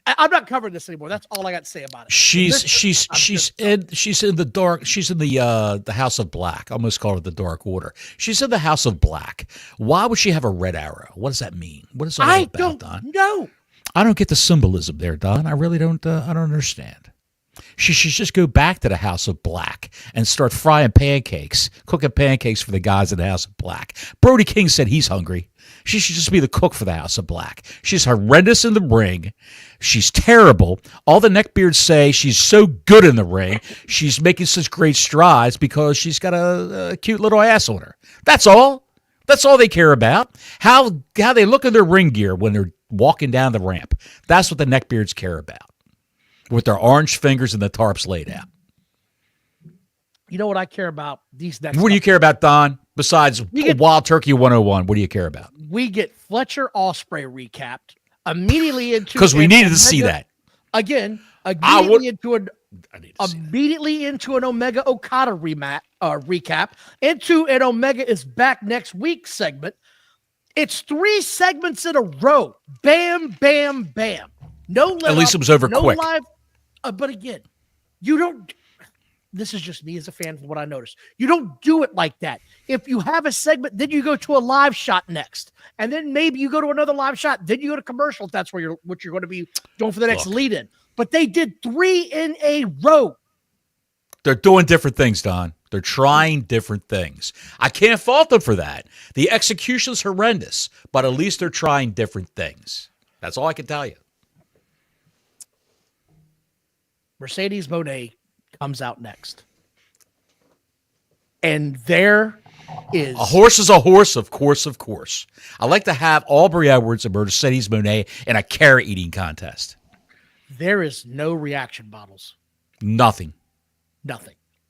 I'm not covering this anymore. That's all I got to say about it. She's in the dark. She's in the House of Black. I almost call it the Dark Order. She's in the House of Black. Why would she have a red arrow? What does that mean? What is that all about, Don? No. I don't get the symbolism there, Don. I really don't. I don't understand. She should just go back to the House of Black and start frying pancakes, cooking pancakes for the guys in the House of Black. Brody King said he's hungry. She should just be the cook for the House of Black. She's horrendous in the ring. She's terrible. All the neckbeards say she's so good in the ring. She's making such great strides because she's got a cute little ass on her. That's all. That's all they care about. How they look in their ring gear when they're walking down the ramp. That's what the neckbeards care about. With their orange fingers and the tarps laid out. You know what I care about these next. What do you care about, Don? Besides Wild Turkey 101, what do you care about? We get Fletcher Ospreay recapped immediately into because we needed to see that again. Immediately into an Omega Okada recap, into an Omega is back next week segment. It's 3 segments in a row. Bam, bam, bam. No let At least it was over quick. Live, but again, you don't. This is just me as a fan from what I noticed. You don't do it like that. If you have a segment, then you go to a live shot next, and then maybe you go to another live shot. Then you go to commercial. If that's where you're going to be going for the next lead-in. But they did 3 in a row. They're doing different things, Don. They're trying different things. I can't fault them for that. The execution's horrendous, but at least they're trying different things. That's all I can tell you. Mercedes Mone comes out next. And there is... A horse is a horse, of course, of course. I like to have Aubrey Edwards and Mercedes Mone in a carrot eating contest. There is no reaction bottles. Nothing.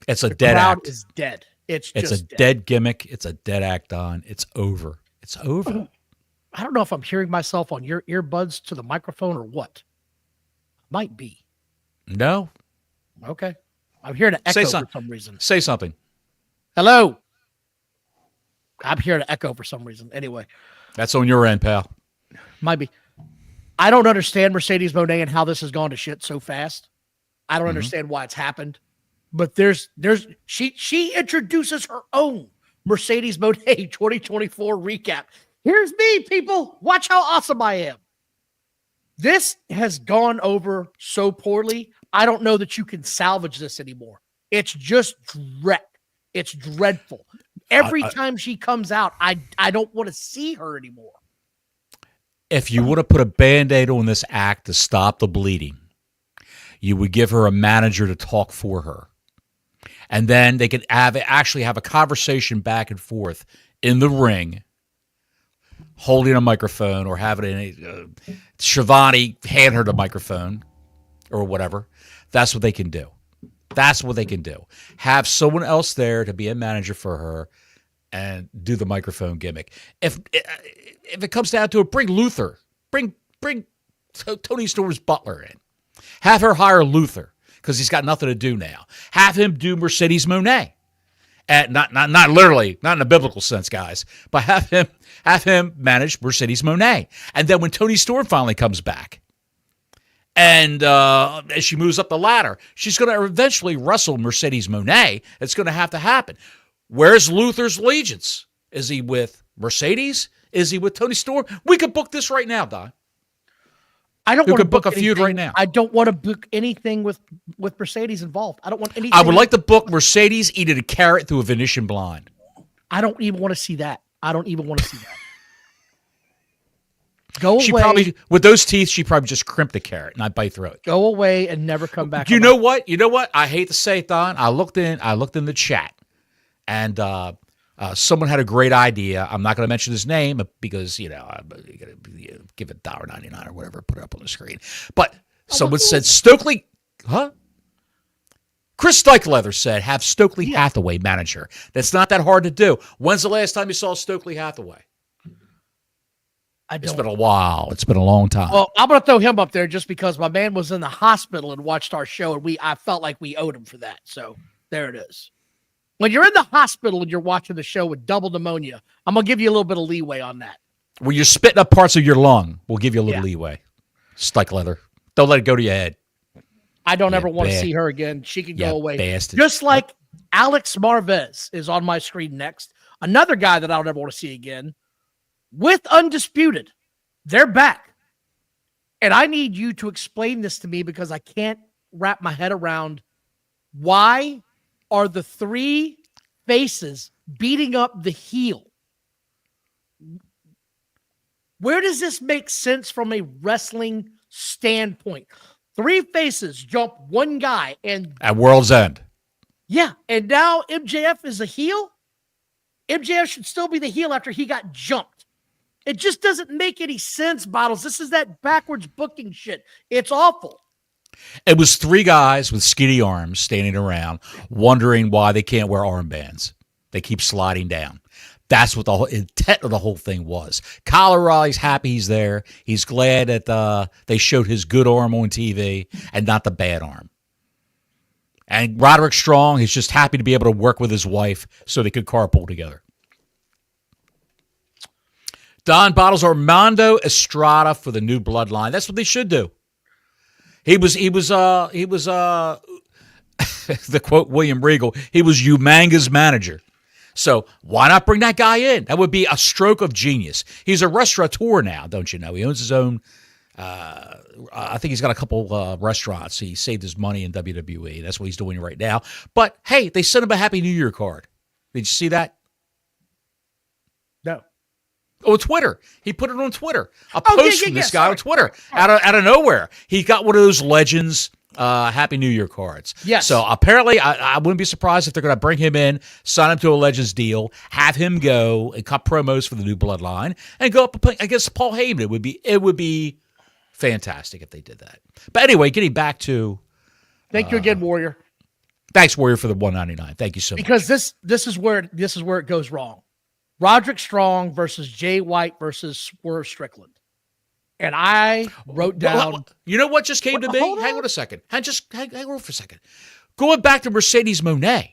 It's a dead act. The crowd is dead. It's a dead gimmick. It's a dead act, Don. It's over. It's over. I don't know if I'm hearing myself on your earbuds to the microphone or what. Might be. No. Okay. I'm hearing an echo for some reason. Say something. Hello. I'm hearing an echo for some reason. Anyway. That's on your end, pal. Might be. I don't understand Mercedes Mone and how this has gone to shit so fast. I don't understand why it's happened. But she introduces her own Mercedes Mone 2024 recap. Here's me, people. Watch how awesome I am. This has gone over so poorly. I don't know that you can salvage this anymore. It's just dread. It's dreadful. Every time she comes out, I don't want to see her anymore. If you would have put a Band-Aid on this act to stop the bleeding, you would give her a manager to talk for her. And then they could actually have a conversation back and forth in the ring, holding a microphone or having Shivani hand her the microphone or whatever. That's what they can do. That's what they can do. Have someone else there to be a manager for her and do the microphone gimmick. If it comes down to it, bring Luther. Bring Tony Storm's butler in. Have her hire Luther because he's got nothing to do now. Have him do Mercedes Mone. And not literally, not in a biblical sense, guys, but have him manage Mercedes Mone. And then when Tony Storm finally comes back, and as she moves up the ladder, she's going to eventually wrestle Mercedes Mone. It's going to have to happen. Where's Luther's allegiance? Is he with Mercedes? Is he with Tony Storm? We could book this right now, Don. I don't want to book a feud right now. I don't want to book anything with Mercedes involved. I don't want anything. I would like to book Mercedes eating a carrot through a Venetian blind. I don't even want to see that. I don't even want to see that. Go she away. Probably, with those teeth, she probably just crimped the carrot and I bite through it. Go away and never come back. You know what? You know what? I hate to say it, Don. I looked in the chat, and someone had a great idea. I'm not going to mention his name because you got to give it $1.99 or whatever, put it up on the screen. But someone said Stokely, Chris Stokely said have Stokely Hathaway manager. That's not that hard to do. When's the last time you saw Stokely Hathaway? It's been a while. It's been a long time. Well, I'm going to throw him up there just because my man was in the hospital and watched our show, and I felt like we owed him for that. So there it is. When you're in the hospital and you're watching the show with double pneumonia, I'm going to give you a little bit of leeway on that. When you're spitting up parts of your lung, we'll give you a little leeway. Stike leather. Don't let it go to your head. I don't ever want to see her again. She can go away. Bastard. Just like Alex Marvez is on my screen next. Another guy that I don't ever want to see again. With Undisputed, they're back. And I need you to explain this to me because I can't wrap my head around why are the three faces beating up the heel? Where does this make sense from a wrestling standpoint? Three faces jump one guy and at World's End. Yeah, and now MJF is a heel? MJF should still be the heel after he got jumped. It just doesn't make any sense, Bottles. This is that backwards booking shit. It's awful. It was three guys with skinny arms standing around wondering why they can't wear armbands. They keep sliding down. That's what the whole intent of the whole thing was. Kyle O'Reilly's happy he's there. He's glad that they showed his good arm on TV and not the bad arm. And Roderick Strong is just happy to be able to work with his wife so they could carpool together. Don Bottles Armando Estrada for the new bloodline. That's what they should do. He was the quote William Regal, he was Umanga's manager. So why not bring that guy in? That would be a stroke of genius. He's a restaurateur now, don't you know? He owns his own, I think he's got a couple restaurants. He saved his money in WWE. That's what he's doing right now. But hey, they sent him a Happy New Year card. Did you see that? No. Oh, Twitter. He put it on Twitter. A post from this guy on Twitter. Out of nowhere. He got one of those Legends Happy New Year cards. Yes. So apparently, I wouldn't be surprised if they're going to bring him in, sign him to a Legends deal, have him go and cut promos for the new bloodline, and go up against Paul Heyman. It would be fantastic if they did that. But anyway, getting back to... Thank you again, Warrior. Thanks, Warrior, for the $1.99. Thank you so much. Because this is where it goes wrong. Roderick Strong versus Jay White versus Swerve Strickland. And I wrote down... You know what just came to me? Hang on a second. Hang on for a second. Going back to Mercedes Mone,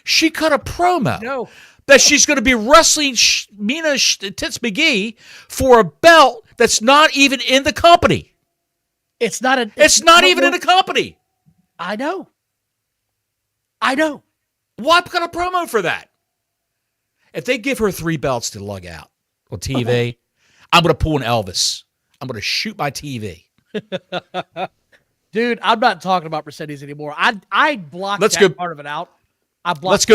she cut a promo that she's going to be wrestling Mina Tits McGee for a belt that's not even in the company. It's not even in the company. I know. Why cut a promo for that? If they give her 3 belts to lug out on TV, I'm going to pull an Elvis. I'm going to shoot my TV. Dude, I'm not talking about Mercedes anymore. I blocked part of it out. Let's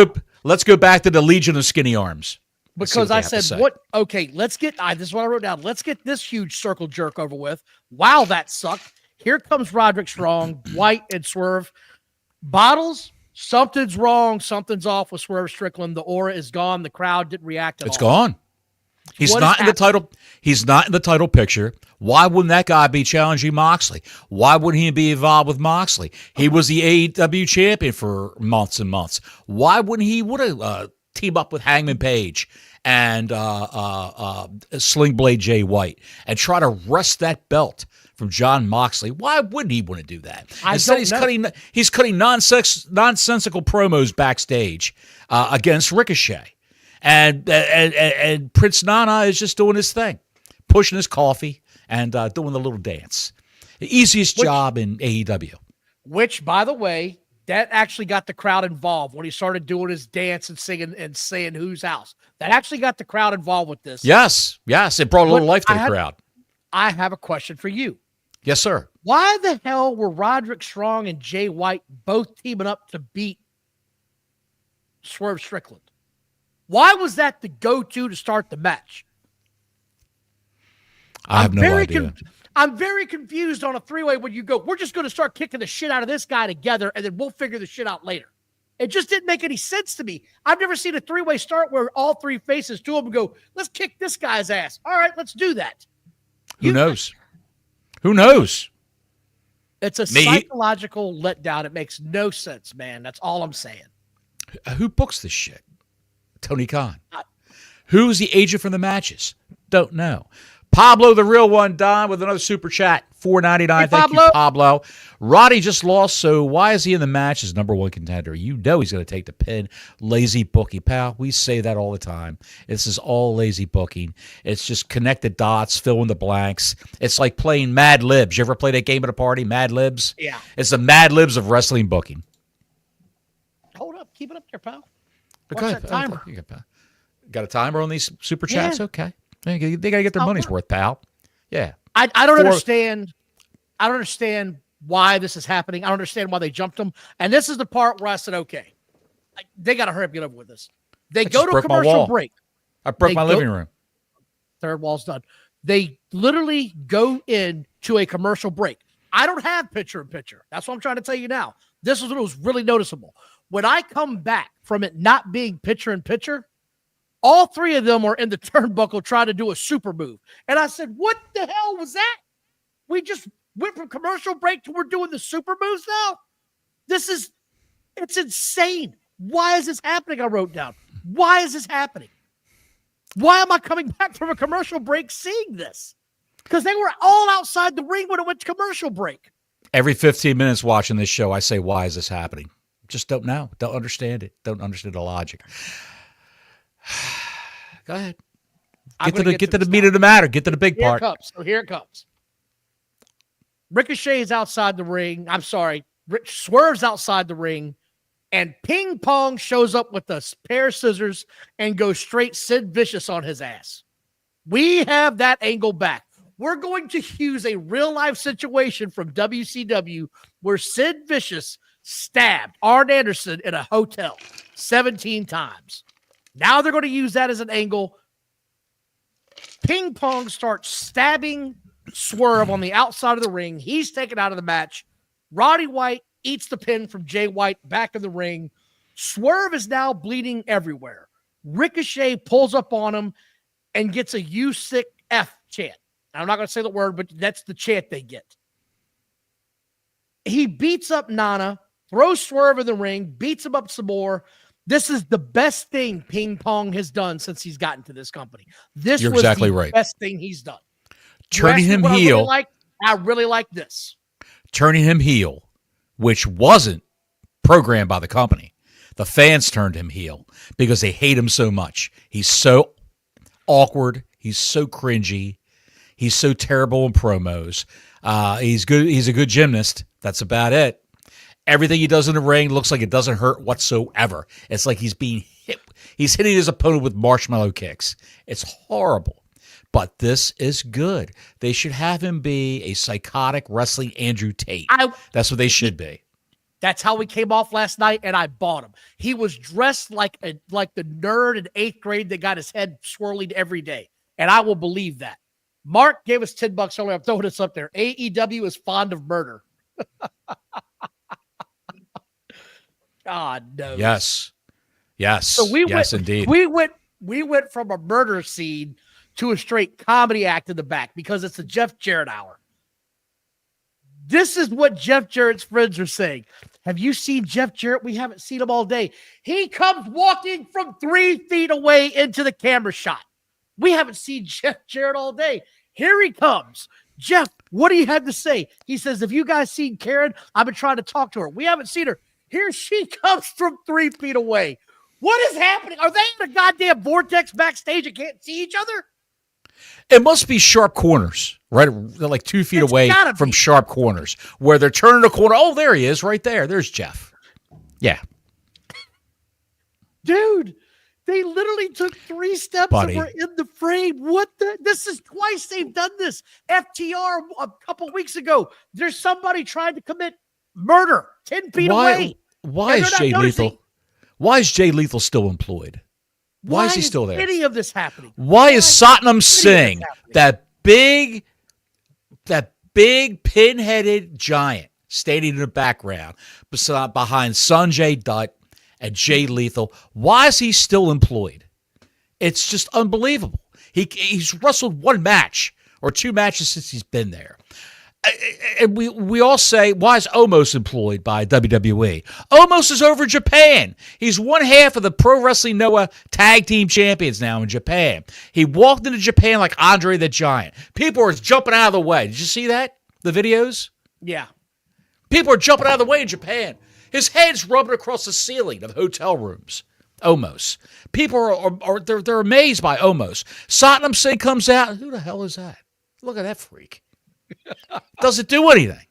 go back to the Legion of Skinny Arms. Because I said, this is what I wrote down. Let's get this huge circle jerk over with. Wow, that sucked. Here comes Roderick Strong, White, and Swerve. Bottles, something's wrong. Something's off with Swerve Strickland. The aura is gone. The crowd didn't react at all. It's gone. He's not in the title. He's not in the title picture. Why wouldn't that guy be challenging Moxley? Why wouldn't he be involved with Moxley? He was the AEW champion for months and months. Why wouldn't he team up with Hangman Page and Sling Blade Jay White and try to wrest that belt from John Moxley? Why wouldn't he want to do that? Instead, he's cutting nonsensical promos backstage against Ricochet. And Prince Nana is just doing his thing, pushing his coffee and doing the little dance. The easiest job in AEW. Which, by the way, that actually got the crowd involved when he started doing his dance and singing and saying whose house. That actually got the crowd involved with this. Yes. It brought a little life to the crowd. I have a question for you. Yes, sir. Why the hell were Roderick Strong and Jay White both teaming up to beat Swerve Strickland? Why was that the go-to to start the match? I have no idea. I'm very confused on a three-way when you go, we're just going to start kicking the shit out of this guy together, and then we'll figure the shit out later. It just didn't make any sense to me. I've never seen a three-way start where all three faces to him and go, let's kick this guy's ass. All right, let's do that. Who knows? Who knows? It's a psychological letdown. It makes no sense, man. That's all I'm saying. Who books this shit? Tony Khan. Who's the agent for the matches? Don't know. Pablo, the real one, Don, with another super chat, $4.99. Hey, Thank you, Pablo. Roddy just lost, so why is he in the match as number one contender? You know he's going to take the pin. Lazy booking, pal. We say that all the time. This is all lazy booking. It's just connect the dots, fill in the blanks. It's like playing Mad Libs. You ever play that game at a party, Mad Libs? Yeah. It's the Mad Libs of wrestling booking. Hold up. Keep it up there, pal. Watch that timer. Got a timer on these super chats? Yeah. Okay. They got to get their money's worth, pal. Yeah. I don't understand. I don't understand why this is happening. I don't understand why they jumped them. And this is the part where I said, okay, they got to hurry up and get over with this. They go to a commercial break. I broke my living room. Third wall's done. They literally go into a commercial break. I don't have picture-in-picture. That's what I'm trying to tell you now. This is what was really noticeable. When I come back from it not being picture-in-picture, all three of them are in the turnbuckle trying to do a super move. And I said, what the hell was that? We just went from commercial break to we're doing the super moves now? It's insane. Why is this happening? I wrote down. Why is this happening? Why am I coming back from a commercial break seeing this? Because they were all outside the ring when it went to commercial break. Every 15 minutes watching this show, I say, why is this happening? Just don't know. Don't understand it. Don't understand the logic. Go ahead. Get to the meat of the matter. Get to the big part. Here it comes. Ricochet is outside the ring. I'm sorry. Swerve's outside the ring. And Ping Pong shows up with a pair of scissors and goes straight Sid Vicious on his ass. We have that angle back. We're going to use a real-life situation from WCW where Sid Vicious stabbed Arn Anderson in a hotel 17 times. Now they're going to use that as an angle. Ping Pong starts stabbing Swerve on the outside of the ring. He's taken out of the match. Roddy White eats the pin from Jay White back in the ring. Swerve is now bleeding everywhere. Ricochet pulls up on him and gets a "you sick F" chant. I'm not going to say the word, but that's the chant they get. He beats up Nana, throws Swerve in the ring, beats him up some more. This is the best thing Ping Pong has done since he's gotten to this company. You're was exactly the best thing he's done. Turning him heel. I really like this. Turning him heel, which wasn't programmed by the company. The fans turned him heel because they hate him so much. He's so awkward. He's so cringy. He's so terrible in promos. He's good. He's a good gymnast. That's about it. Everything he does in the ring looks like it doesn't hurt whatsoever. It's like he's being hit. He's hitting his opponent with marshmallow kicks. It's horrible. But this is good. They should have him be a psychotic wrestling Andrew Tate. That's what they should be. That's how we came off last night, and I bought him. He was dressed like the nerd in 8th grade that got his head swirling every day, and I will believe that. Mark gave us $10 earlier. I'm throwing this up there. AEW is fond of murder. God knows. Yes. So indeed. We went from a murder scene to a straight comedy act in the back because it's a Jeff Jarrett hour. This is what Jeff Jarrett's friends are saying. Have you seen Jeff Jarrett? We haven't seen him all day. He comes walking from 3 feet away into the camera shot. We haven't seen Jeff Jarrett all day. Here he comes. Jeff, what do you have to say? He says, have you guys seen Karen? I've been trying to talk to her. We haven't seen her. Here she comes from 3 feet away. What is happening? Are they in a goddamn vortex backstage and can't see each other? It must be sharp corners, right? They're like 2 feet away from sharp corners where they're turning a corner. Oh, there he is right there. There's Jeff. Yeah. Dude, they literally took 3 steps Buddy. and were in the frame. What the? This is twice they've done this. FTR a couple weeks ago. There's somebody trying to commit murder 10 feet away. Why is Jay Lethal? Why is Jay Lethal still employed? Why is he still there? Any of this happening? Why is Satnam Singh, that big pin-headed giant, standing in the background behind Sanjay Dutt and Jay Lethal? Why is he still employed? It's just unbelievable. He's wrestled 1 match or 2 matches since he's been there. And we all say, why is Omos employed by WWE? Omos is over in Japan. He's one half of the Pro Wrestling Noah Tag Team Champions now in Japan. He walked into Japan like Andre the Giant. People are jumping out of the way. Did you see that? The videos? Yeah. People are jumping out of the way in Japan. His head's rubbing across the ceiling of hotel rooms. Omos. People they're amazed by Omos. Satnam Singh comes out. Who the hell is that? Look at that freak. Doesn't do anything.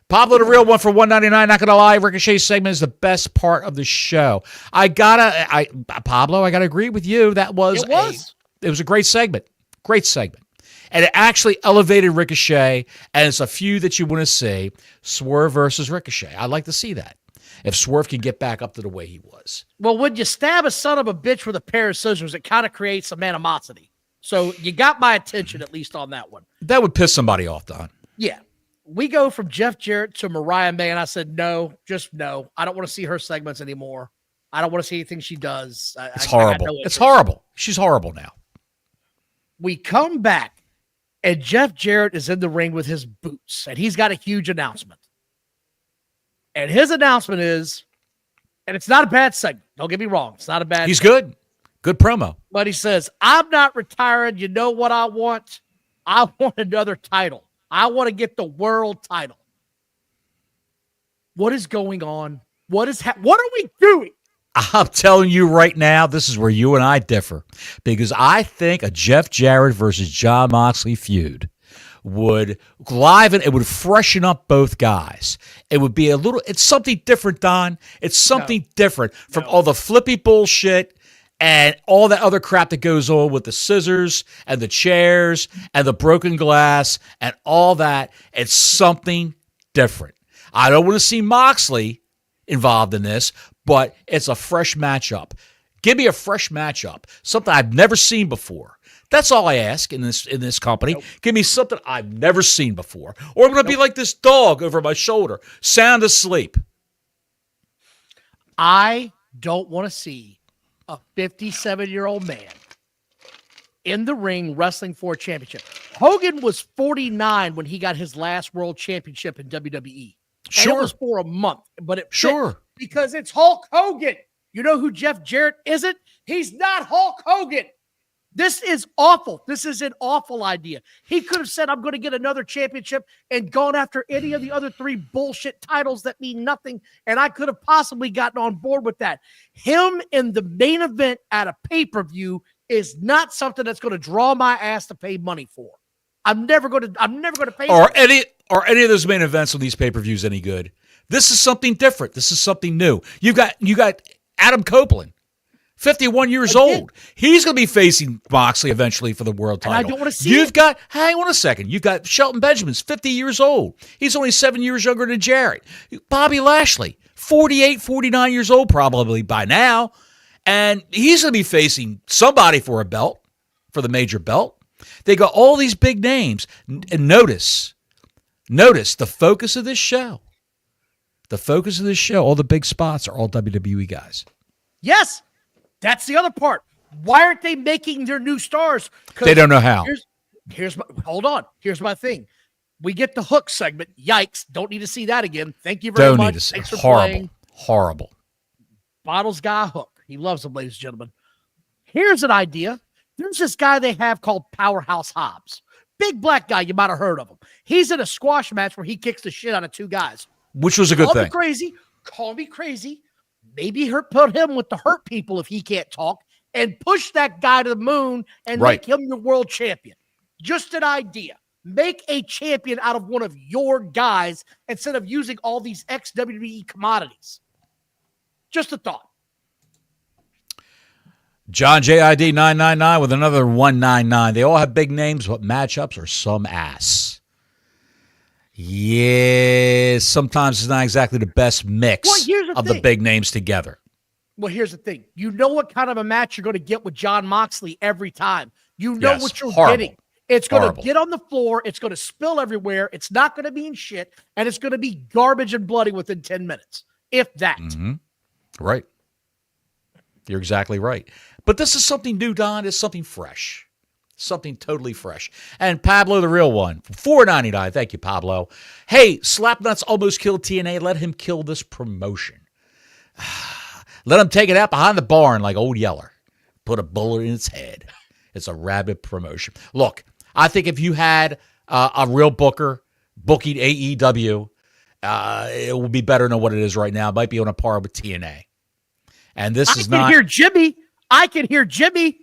Pablo the Real One for $1.99. Not gonna lie, Ricochet's segment is the best part of the show. Pablo, I gotta agree with you. It was a great segment. Great segment. And it actually elevated Ricochet, and it's a feud that you want to see. Swerve versus Ricochet. I'd like to see that. If Swerve can get back up to the way he was. Well, when you stab a son of a bitch with a pair of scissors, it kind of creates some animosity. So you got my attention, at least on that one. That would piss somebody off, Don. Yeah. We go from Jeff Jarrett to Mariah May, and I said, no, just no. I don't want to see her segments anymore. I don't want to see anything she does. It's horrible. It's horrible. She's horrible now. We come back, and Jeff Jarrett is in the ring with his boots, and he's got a huge announcement. And his announcement is, and it's not a bad segment. Don't get me wrong. It's not a bad He's segment. good. Good promo. But he says, I'm not retiring. You know what I want? I want another title. I want to get the world title. What is going on? What are we doing? I'm telling you right now, this is where you and I differ. Because I think a Jeff Jarrett versus Jon Moxley feud would liven, it would freshen up both guys. It would be it's something different, Don. It's something different from all the flippy bullshit and all that other crap that goes on with the scissors and the chairs and the broken glass and all that. It's something different. I don't want to see Moxley involved in this, but it's a fresh matchup. Give me a fresh matchup, something I've never seen before. That's all I ask in this company. Nope. Give me something I've never seen before, or I'm going to be like this dog over my shoulder, sound asleep. I don't want to see a 57-year-old man in the ring wrestling for a championship. Hogan was 49 when he got his last world championship in WWE. Sure. And it was for a month, but it sure because it's Hulk Hogan. You know who Jeff Jarrett isn't? He's not Hulk Hogan. This is awful. This is an awful idea. He could have said, I'm going to get another championship and gone after any of the other 3 bullshit titles that mean nothing, and I could have possibly gotten on board with that. Him in the main event at a pay-per-view is not something that's going to draw my ass to pay money for. I'm never going to pay. Or any of those main events on these pay-per-views any good? This is something different. This is something new. You got Adam Copeland, 51 years old. He's going to be facing Moxley eventually for the world title. And I don't want to see hang on a second. You've got Shelton Benjamin's 50 years old. He's only 7 years younger than Jarrett. Bobby Lashley, 48, 49 years old probably by now. And he's going to be facing somebody for a belt, for the major belt. They got all these big names. And notice the focus of this show. The focus of this show, all the big spots are all WWE guys. Yes. That's the other part. Why aren't they making their new stars? They don't know how. Hold on. Here's my thing. We get the Hook segment. Yikes. Don't need to see that again. Thank you very much. Don't need to see. Thanks for horrible. playing. Horrible. Bottles guy Hook. He loves them, ladies and gentlemen. Here's an idea. There's this guy they have called Powerhouse Hobbs. Big black guy. You might have heard of him. He's in a squash match where he kicks the shit out of 2 guys. Which was a good thing. Call me crazy. Maybe put him with the hurt people if he can't talk and push that guy to the moon and make him your world champion. Just an idea. Make a champion out of one of your guys instead of using all these ex-WWE commodities. Just a thought. John JID 999 with another 199. They all have big names, but matchups are some ass. Yeah, sometimes it's not exactly the best mix of the big names together. Well, here's the thing. You know what kind of a match you're going to get with Jon Moxley every time. You know what you're getting. It's going to get on the floor. It's going to spill everywhere. It's not going to be in shit. And it's going to be garbage and bloody within 10 minutes, if that. Mm-hmm. Right. You're exactly right. But this is something new, Don. It's something fresh. Something totally fresh. And Pablo, the real one, $4.99. Thank you, Pablo. Hey, Slapnuts almost killed TNA. Let him kill this promotion. Let him take it out behind the barn like Old Yeller. Put a bullet in its head. It's a rabid promotion. Look, I think if you had a real booker booking AEW, it would be better than what it is right now. It might be on a par with TNA. And this is not. I can hear Jimmy. I can hear Jimmy.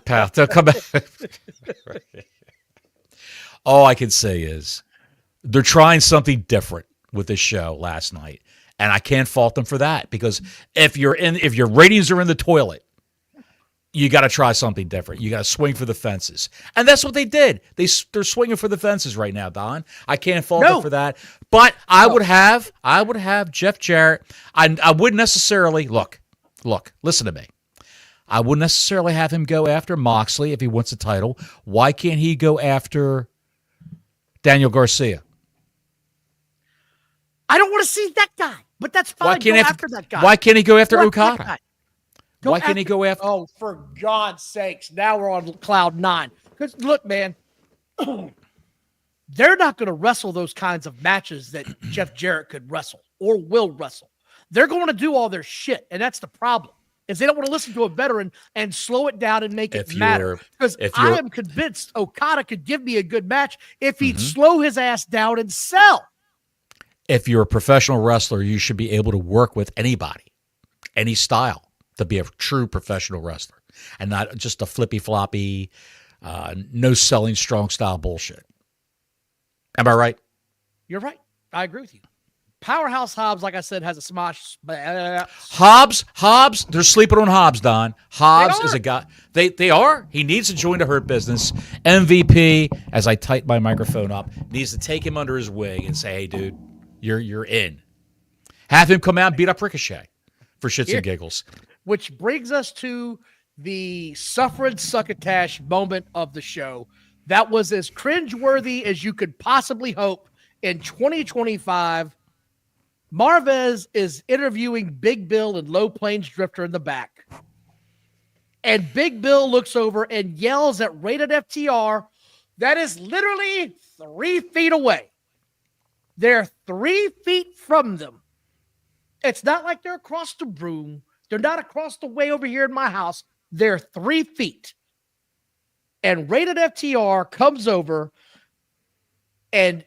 Pal, come back. All I can say is they're trying something different with this show last night, and I can't fault them for that, because if your ratings are in the toilet, you got to try something different. You got to swing for the fences, and that's what they did. They're swinging for the fences right now, Don. I can't fault them for that, but I would have Jeff Jarrett. I wouldn't necessarily look. Listen to me. I wouldn't necessarily have him go after Moxley if he wants the title. Why can't he go after Daniel Garcia? I don't want to see that guy, but that's fine. Go after that guy. Why can't he go after Okada? Why can't he go after? Oh, for God's sakes! Now we're on cloud nine. Because look, man, they're not going to wrestle those kinds of matches that Jeff Jarrett could wrestle or will wrestle. They're going to do all their shit, and that's the problem. Is they don't want to listen to a veteran and slow it down and make it matter. Because I am convinced Okada could give me a good match if he'd slow his ass down and sell. If you're a professional wrestler, you should be able to work with anybody, any style, to be a true professional wrestler, and not just a flippy-floppy, no selling strong style bullshit. Am I right? You're right. I agree with you. Powerhouse Hobbs, like I said, has a smosh. Hobbs, they're sleeping on Hobbs, Don. Hobbs is a guy. They are. He needs to join the Hurt Business. MVP, as I tighten my microphone up, needs to take him under his wing and say, hey, dude, you're in. Have him come out and beat up Ricochet for shits and giggles. Which brings us to the suffering succotash moment of the show. That was as cringeworthy as you could possibly hope in 2025. Marvez is interviewing Big Bill and Low Plains Drifter in the back. And Big Bill looks over and yells at Rated FTR that is literally 3 feet away. They're 3 feet from them. It's not like they're across the room. They're not across the way over here in my house. They're 3 feet. And Rated FTR comes over, and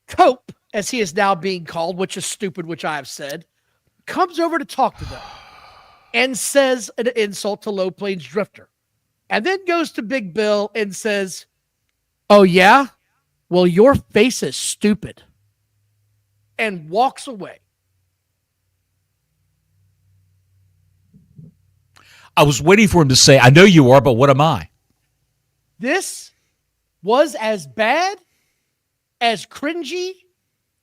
Cope, as he is now being called, which is stupid, which I have said, comes over to talk to them and says an insult to Low Plains Drifter. And then goes to Big Bill and says, oh, yeah? Well, your face is stupid. And walks away. I was waiting for him to say, I know you are, but what am I? This was as bad, as cringy,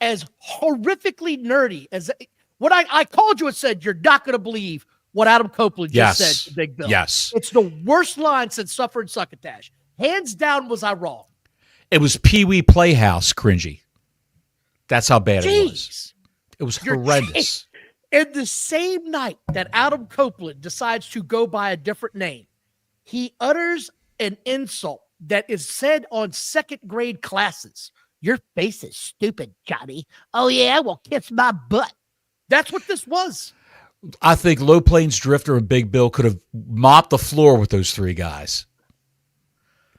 as horrifically nerdy as what I called you and said, you're not going to believe what Adam Copeland just said to Big Bill. Yes. It's the worst line since Suffer and Succotash. Hands down, was I wrong? It was Pee-wee Playhouse cringy. That's how bad it was. It was horrendous. In the same night that Adam Copeland decides to go by a different name, he utters an insult that is said on second grade classes. Your face is stupid, Johnny. Oh, yeah? Well, kiss my butt. That's what this was. I think Low Plains Drifter and Big Bill could have mopped the floor with those 3 guys.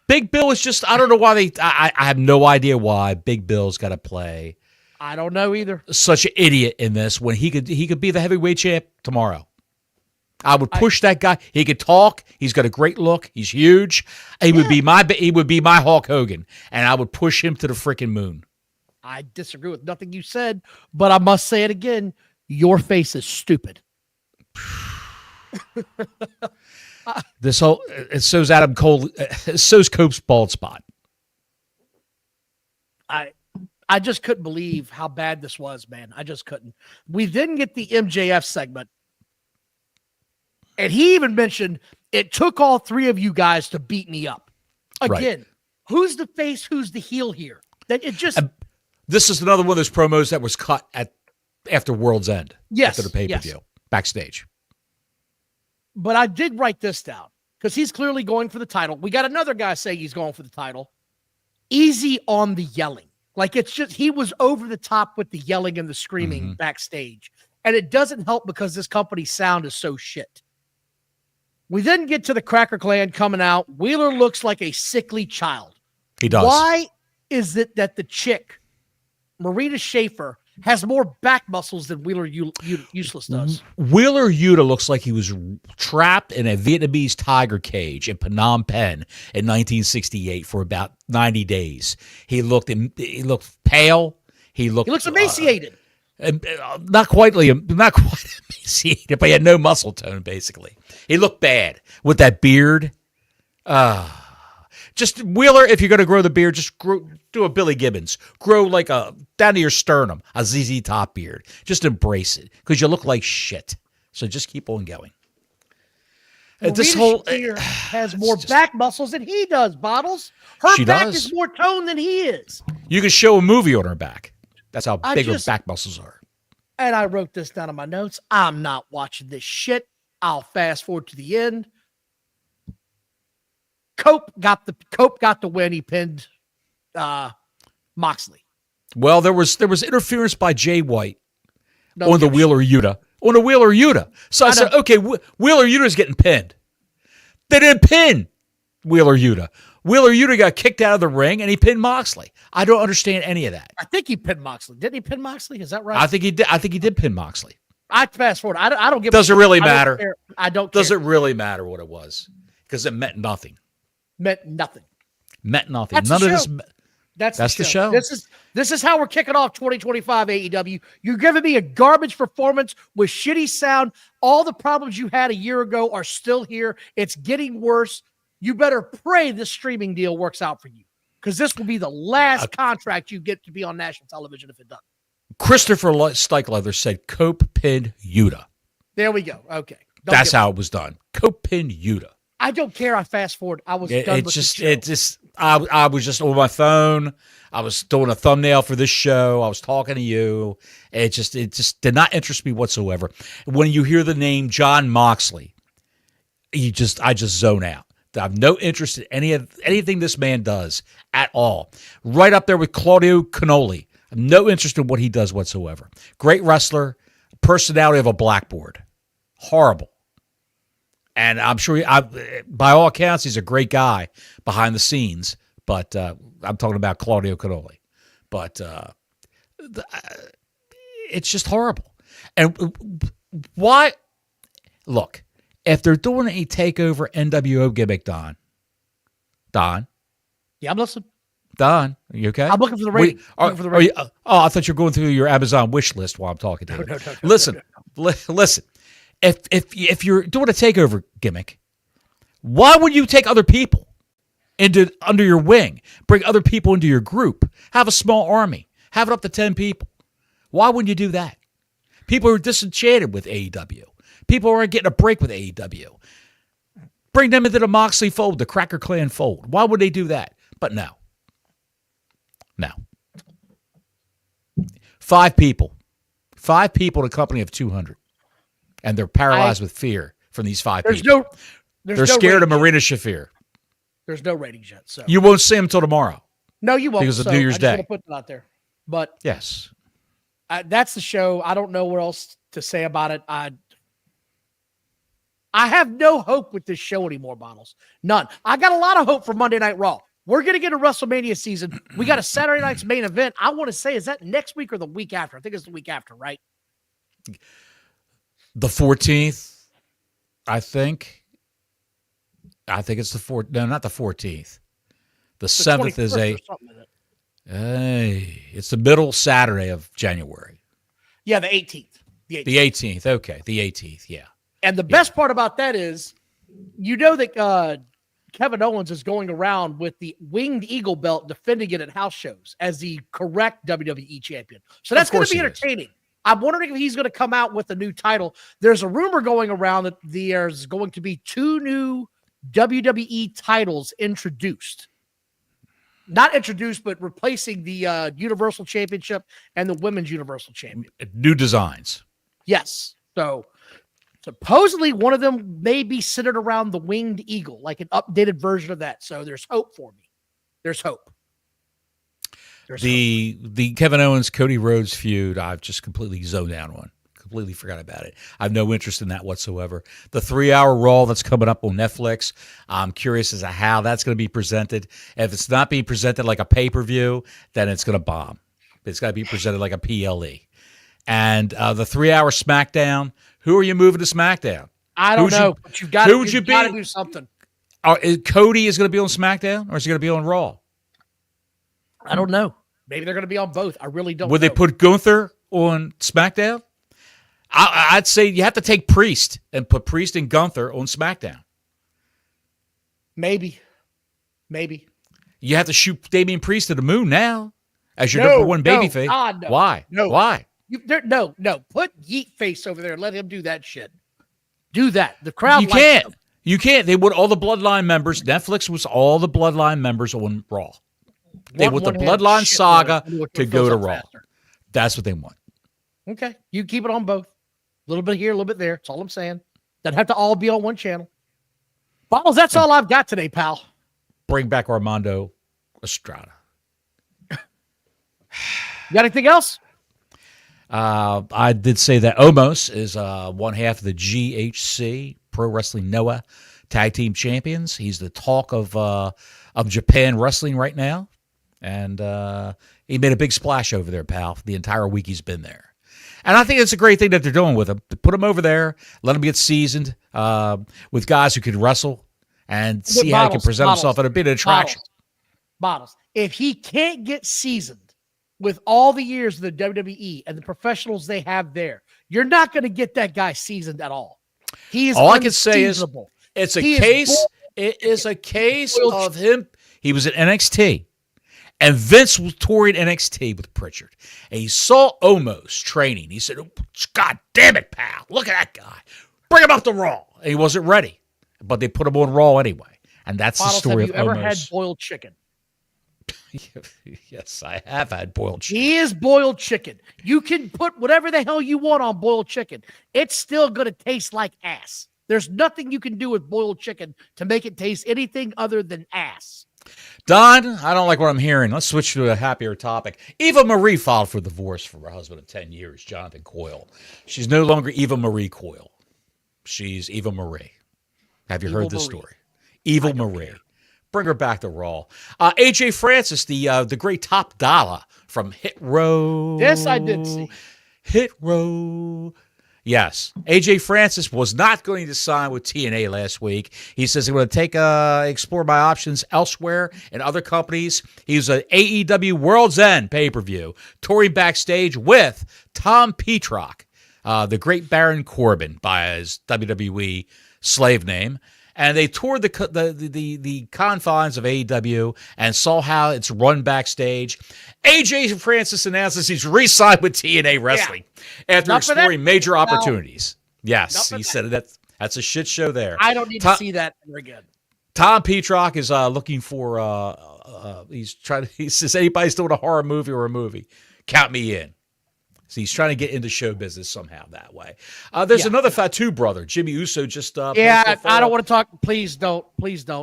Big Bill is just, I don't know why I have no idea why Big Bill's got to play. I don't know either. Such an idiot in this when he could be the heavyweight champ tomorrow. I would push that guy. He could talk. He's got a great look. He's huge. He would be my Hulk Hogan, and I would push him to the freaking moon. I disagree with nothing you said, but I must say it again. Your face is stupid. This whole so's Adam Cole, so's Cope's bald spot. I just couldn't believe how bad this was, man. I just couldn't. We didn't get the MJF segment. And he even mentioned it took all three of you guys to beat me up. Again, who's the face? Who's the heel here? That it just. This is another one of those promos that was cut after World's End. Yes. After the pay-per-view. Backstage. But I did write this down because he's clearly going for the title. We got another guy saying he's going for the title. Easy on the yelling. Like it's just, he was over the top with the yelling and the screaming backstage. And it doesn't help because this company's sound is so shit. We then get to the Cracker Clan coming out. Wheeler looks like a sickly child. He does. Why is it that the chick, Marina Schaefer, has more back muscles than Wheeler Useless does? Wheeler Yuta looks like he was trapped in a Vietnamese tiger cage in Phnom Penh in 1968 for about 90 days. He looked pale. He looks emaciated. Not quite emaciated, but he had no muscle tone, basically. He looked bad with that beard. Just Wheeler, if you're going to grow the beard, just do a Billy Gibbons. Grow like down to your sternum, a ZZ Top beard. Just embrace it because you look like shit. So just keep on going. This whole has more back muscles than he does, Bottles. Her back is more toned than he is. You can show a movie on her back. That's how big her back muscles are. And I wrote this down in my notes. I'm not watching this shit. I'll fast forward to the end. Cope got the win. He pinned Moxley. Well, there was interference by Jay White on the Wheeler Yuta. So I said, okay, Wheeler Yuta's getting pinned. They didn't pin Wheeler Yuta. Wheeler Yuta got kicked out of the ring and he pinned Moxley. I don't understand any of that. I think he pinned Moxley. Didn't he pin Moxley? Is that right? I think he did pin Moxley. I fast forward. I don't give. Does it really matter? I don't. Does it really matter what it was? Because it meant nothing. Meant nothing. Meant nothing. That's None of this. That's the show. This is how we're kicking off 2025 AEW. You're giving me a garbage performance with shitty sound. All the problems you had a year ago are still here. It's getting worse. You better pray this streaming deal works out for you because this will be the last contract you get to be on national television if it doesn't. Christopher Stykeleather said Cope pinned Yuta. There we go. Okay. That's how it was done. Cope pinned Yuta. I don't care. I fast forward. I was done with the show. I was just on my phone. I was doing a thumbnail for this show. I was talking to you. It just did not interest me whatsoever. When you hear the name John Moxley, I just zone out. I have no interest in anything this man does at all. Right up there with Claudio Cannoli. I have no interest in what he does whatsoever. Great wrestler, personality of a blackboard. Horrible. And I'm sure, by all accounts, he's a great guy behind the scenes. But I'm talking about Claudio Cannoli. But it's just horrible. And why? Look, if they're doing a takeover NWO gimmick, Don. Yeah, I'm listening. Don, are you okay? I'm looking for the rating. I thought you were going through your Amazon wish list while I'm talking to you. No, listen. If you're doing a takeover gimmick, why would you take other people under your wing? Bring other people into your group. Have a small army. Have it up to 10 people. Why wouldn't you do that? People are disenchanted with AEW. People aren't getting a break with AEW. Bring them into the Moxley fold, the Cracker Clan fold. Why would they do that? But no. 5 people. 5 people in a company of 200. And they're paralyzed with fear from these 5 people. They're scared of Marina Shafir. There's no ratings yet. So you won't see them until tomorrow. No, you won't. Because of New Year's Day. I just want to put that out there. But yes, that's the show. I don't know what else to say about it. I have no hope with this show anymore, Bottles. None. I got a lot of hope for Monday Night Raw. We're going to get a WrestleMania season. We got a Saturday night's main event. I want to say, is that next week or the week after? I think it's the week after, right? The 14th. I think it's the 4th. No, not the 14th. The 7th is it's the middle Saturday of January. Yeah, the 18th. The 18th. Okay, the 18th. Yeah. And the best part about that is, that Kevin Owens is going around with the Winged Eagle belt, defending it at house shows as the correct WWE champion. So that's going to be entertaining. I'm wondering if he's going to come out with a new title. There's a rumor going around that there's going to be 2 new WWE titles introduced. Not introduced, but replacing the Universal Championship and the Women's Universal Champion. New designs. Yes. So supposedly one of them may be centered around the Winged Eagle, like an updated version of that. So there's hope for me. There's hope. The Kevin Owens Cody Rhodes feud, I've just completely zoned out on. Completely forgot about it. I have no interest in that whatsoever. The 3-hour Raw that's coming up on Netflix, I'm curious as to how that's going to be presented. If it's not being presented like a pay-per-view, then it's going to bomb. It's got to be presented like a PLE. And the 3-hour SmackDown, who are you moving to SmackDown? I don't know, but you've got to do something. Cody is going to be on SmackDown, or is he going to be on Raw? I don't know. Maybe they're going to be on both. I really don't know. Would they put Gunther on SmackDown? I'd say you have to take Priest and put Priest and Gunther on SmackDown. Maybe. You have to shoot Damian Priest to the moon now as your number one babyface. No. Why? No. Why? No. Put Yeet Face over there and let him do that shit. Do that. The crowd. You can't. They want all the Bloodline members. Netflix was all the Bloodline members on Raw. They want the Bloodline saga to go to Raw. Faster. That's what they want. Okay. You keep it on both. A little bit here, a little bit there. That's all I'm saying. Doesn't have to all be on one channel. Bottles, that's all I've got today, pal. Bring back Armando Estrada. You got anything else? I did say that Omos is one half of the GHC, Pro Wrestling Noah Tag Team Champions. He's the talk of Japan wrestling right now. And he made a big splash over there, pal. The entire week he's been there. And I think it's a great thing that they're doing with him. To put him over there, let him get seasoned with guys who can wrestle and see how he can present himself. It'll be an attraction. Bottles. If he can't get seasoned with all the years of the WWE and the professionals they have there, you're not going to get that guy seasoned at all. He is all I can say is it is a case of him. He was at NXT. And Vince was touring NXT with Pritchard. And he saw Omos training. He said, God damn it, pal. Look at that guy. Bring him up to Raw. And he wasn't ready. But they put him on Raw anyway. And that's the story of Omos. Have you ever had boiled chicken? Yes, I have had boiled chicken. He is boiled chicken. You can put whatever the hell you want on boiled chicken. It's still going to taste like ass. There's nothing you can do with boiled chicken to make it taste anything other than ass. Don, I don't like what I'm hearing. Let's switch to a happier topic. Eva Marie filed for divorce from her husband of 10 years, Jonathan Coyle. She's no longer Eva Marie Coyle. She's Eva Marie. Have you heard this story? Eva Marie. Bring her back to Raw. AJ Francis, the great top dollar from Hit Row. Yes, I did see. Hit Row. Yes. AJ Francis was not going to sign with TNA last week. He says he's going to explore my options elsewhere in other companies. He was an AEW World's End pay-per-view, touring backstage with Tom Petrock, the great Baron Corbin by his WWE slave name. And they toured the confines of AEW and saw how it's run backstage. AJ Francis announces he's re-signed with TNA Wrestling after exploring major opportunities. Yes, he said that's a shit show there. I don't need to see that ever again. Tom Petrock is looking for. He says anybody's doing a horror movie or a movie, count me in. So he's trying to get into show business somehow that way. There's another Fatu brother, Jimmy Uso, just I don't want to talk. Please don't,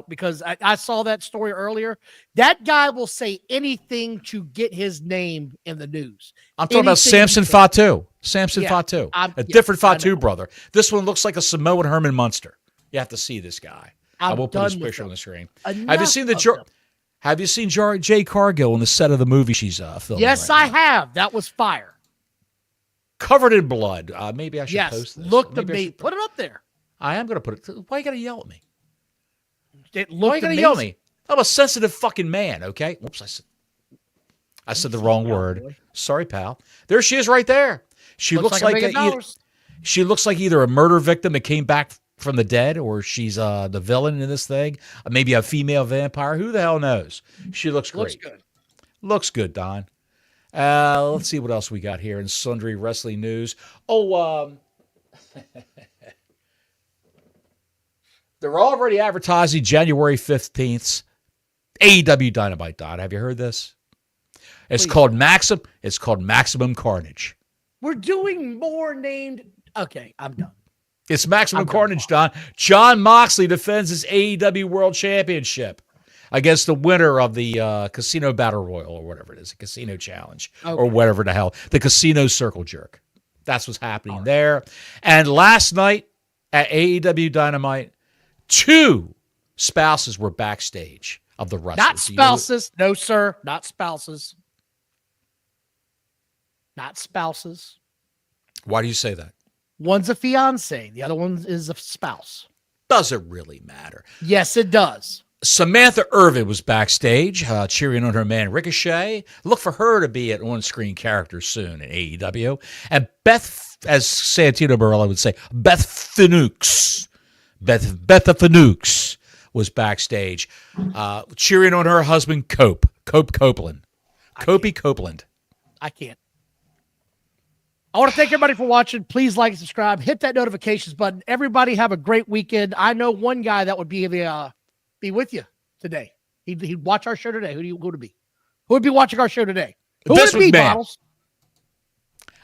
because I saw that story earlier. That guy will say anything to get his name in the news. I'm talking about Samson Fatu. Fatu, a different Fatu brother. This one looks like a Samoan Herman Munster. You have to see this guy. I will put his picture on the screen. Have you seen Jay Cargill on the set of the movie she's filming? Yes, I have. That was fire. Covered in blood. Maybe I should post this. Look to me. Put it up there. I am going to put it. Why you got to yell at me? It Why looked you got to amazing. yell at me? I'm a sensitive fucking man, okay? Whoops, I said the wrong word. Boy. Sorry, pal. There she is right there. She looks like $1 million. she looks like either a murder victim that came back from the dead, or she's the villain in this thing. Maybe a female vampire. Who the hell knows? She looks great. Looks good. Looks good, Don. Let's see what else we got here in sundry wrestling news. Oh, they're already advertising January 15th AEW Dynamite, Don. Have you heard this? It's called Maximum Carnage. We're doing more named. Okay, I'm done. It's Maximum Carnage, Don. Jon Moxley defends his AEW World Championship against the winner of the Casino Battle Royal, or whatever it is, a Casino Challenge, or whatever the hell, the Casino Circle Jerk. That's what's happening there. And last night at AEW Dynamite, 2 spouses were backstage of the wrestlers. Not spouses. No, sir. Not spouses. Not spouses. Why do you say that? One's a fiance. The other one is a spouse. Does it really matter? Yes, it does. Samantha Irvin was backstage, cheering on her man Ricochet. Look for her to be an on-screen character soon in AEW. And Beth, as Santino Marella would say, Beth Phoenix was backstage, cheering on her husband Copeland. Copeland. I can't. I want to thank everybody for watching. Please like and subscribe. Hit that notifications button. Everybody have a great weekend. I know one guy that would be with you today. He'd watch our show today. Who would it be? Who would be watching our show today? Who would it be, Bottles?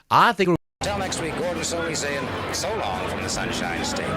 I think. Until next week, Gordon Soley saying so long from the Sunshine State.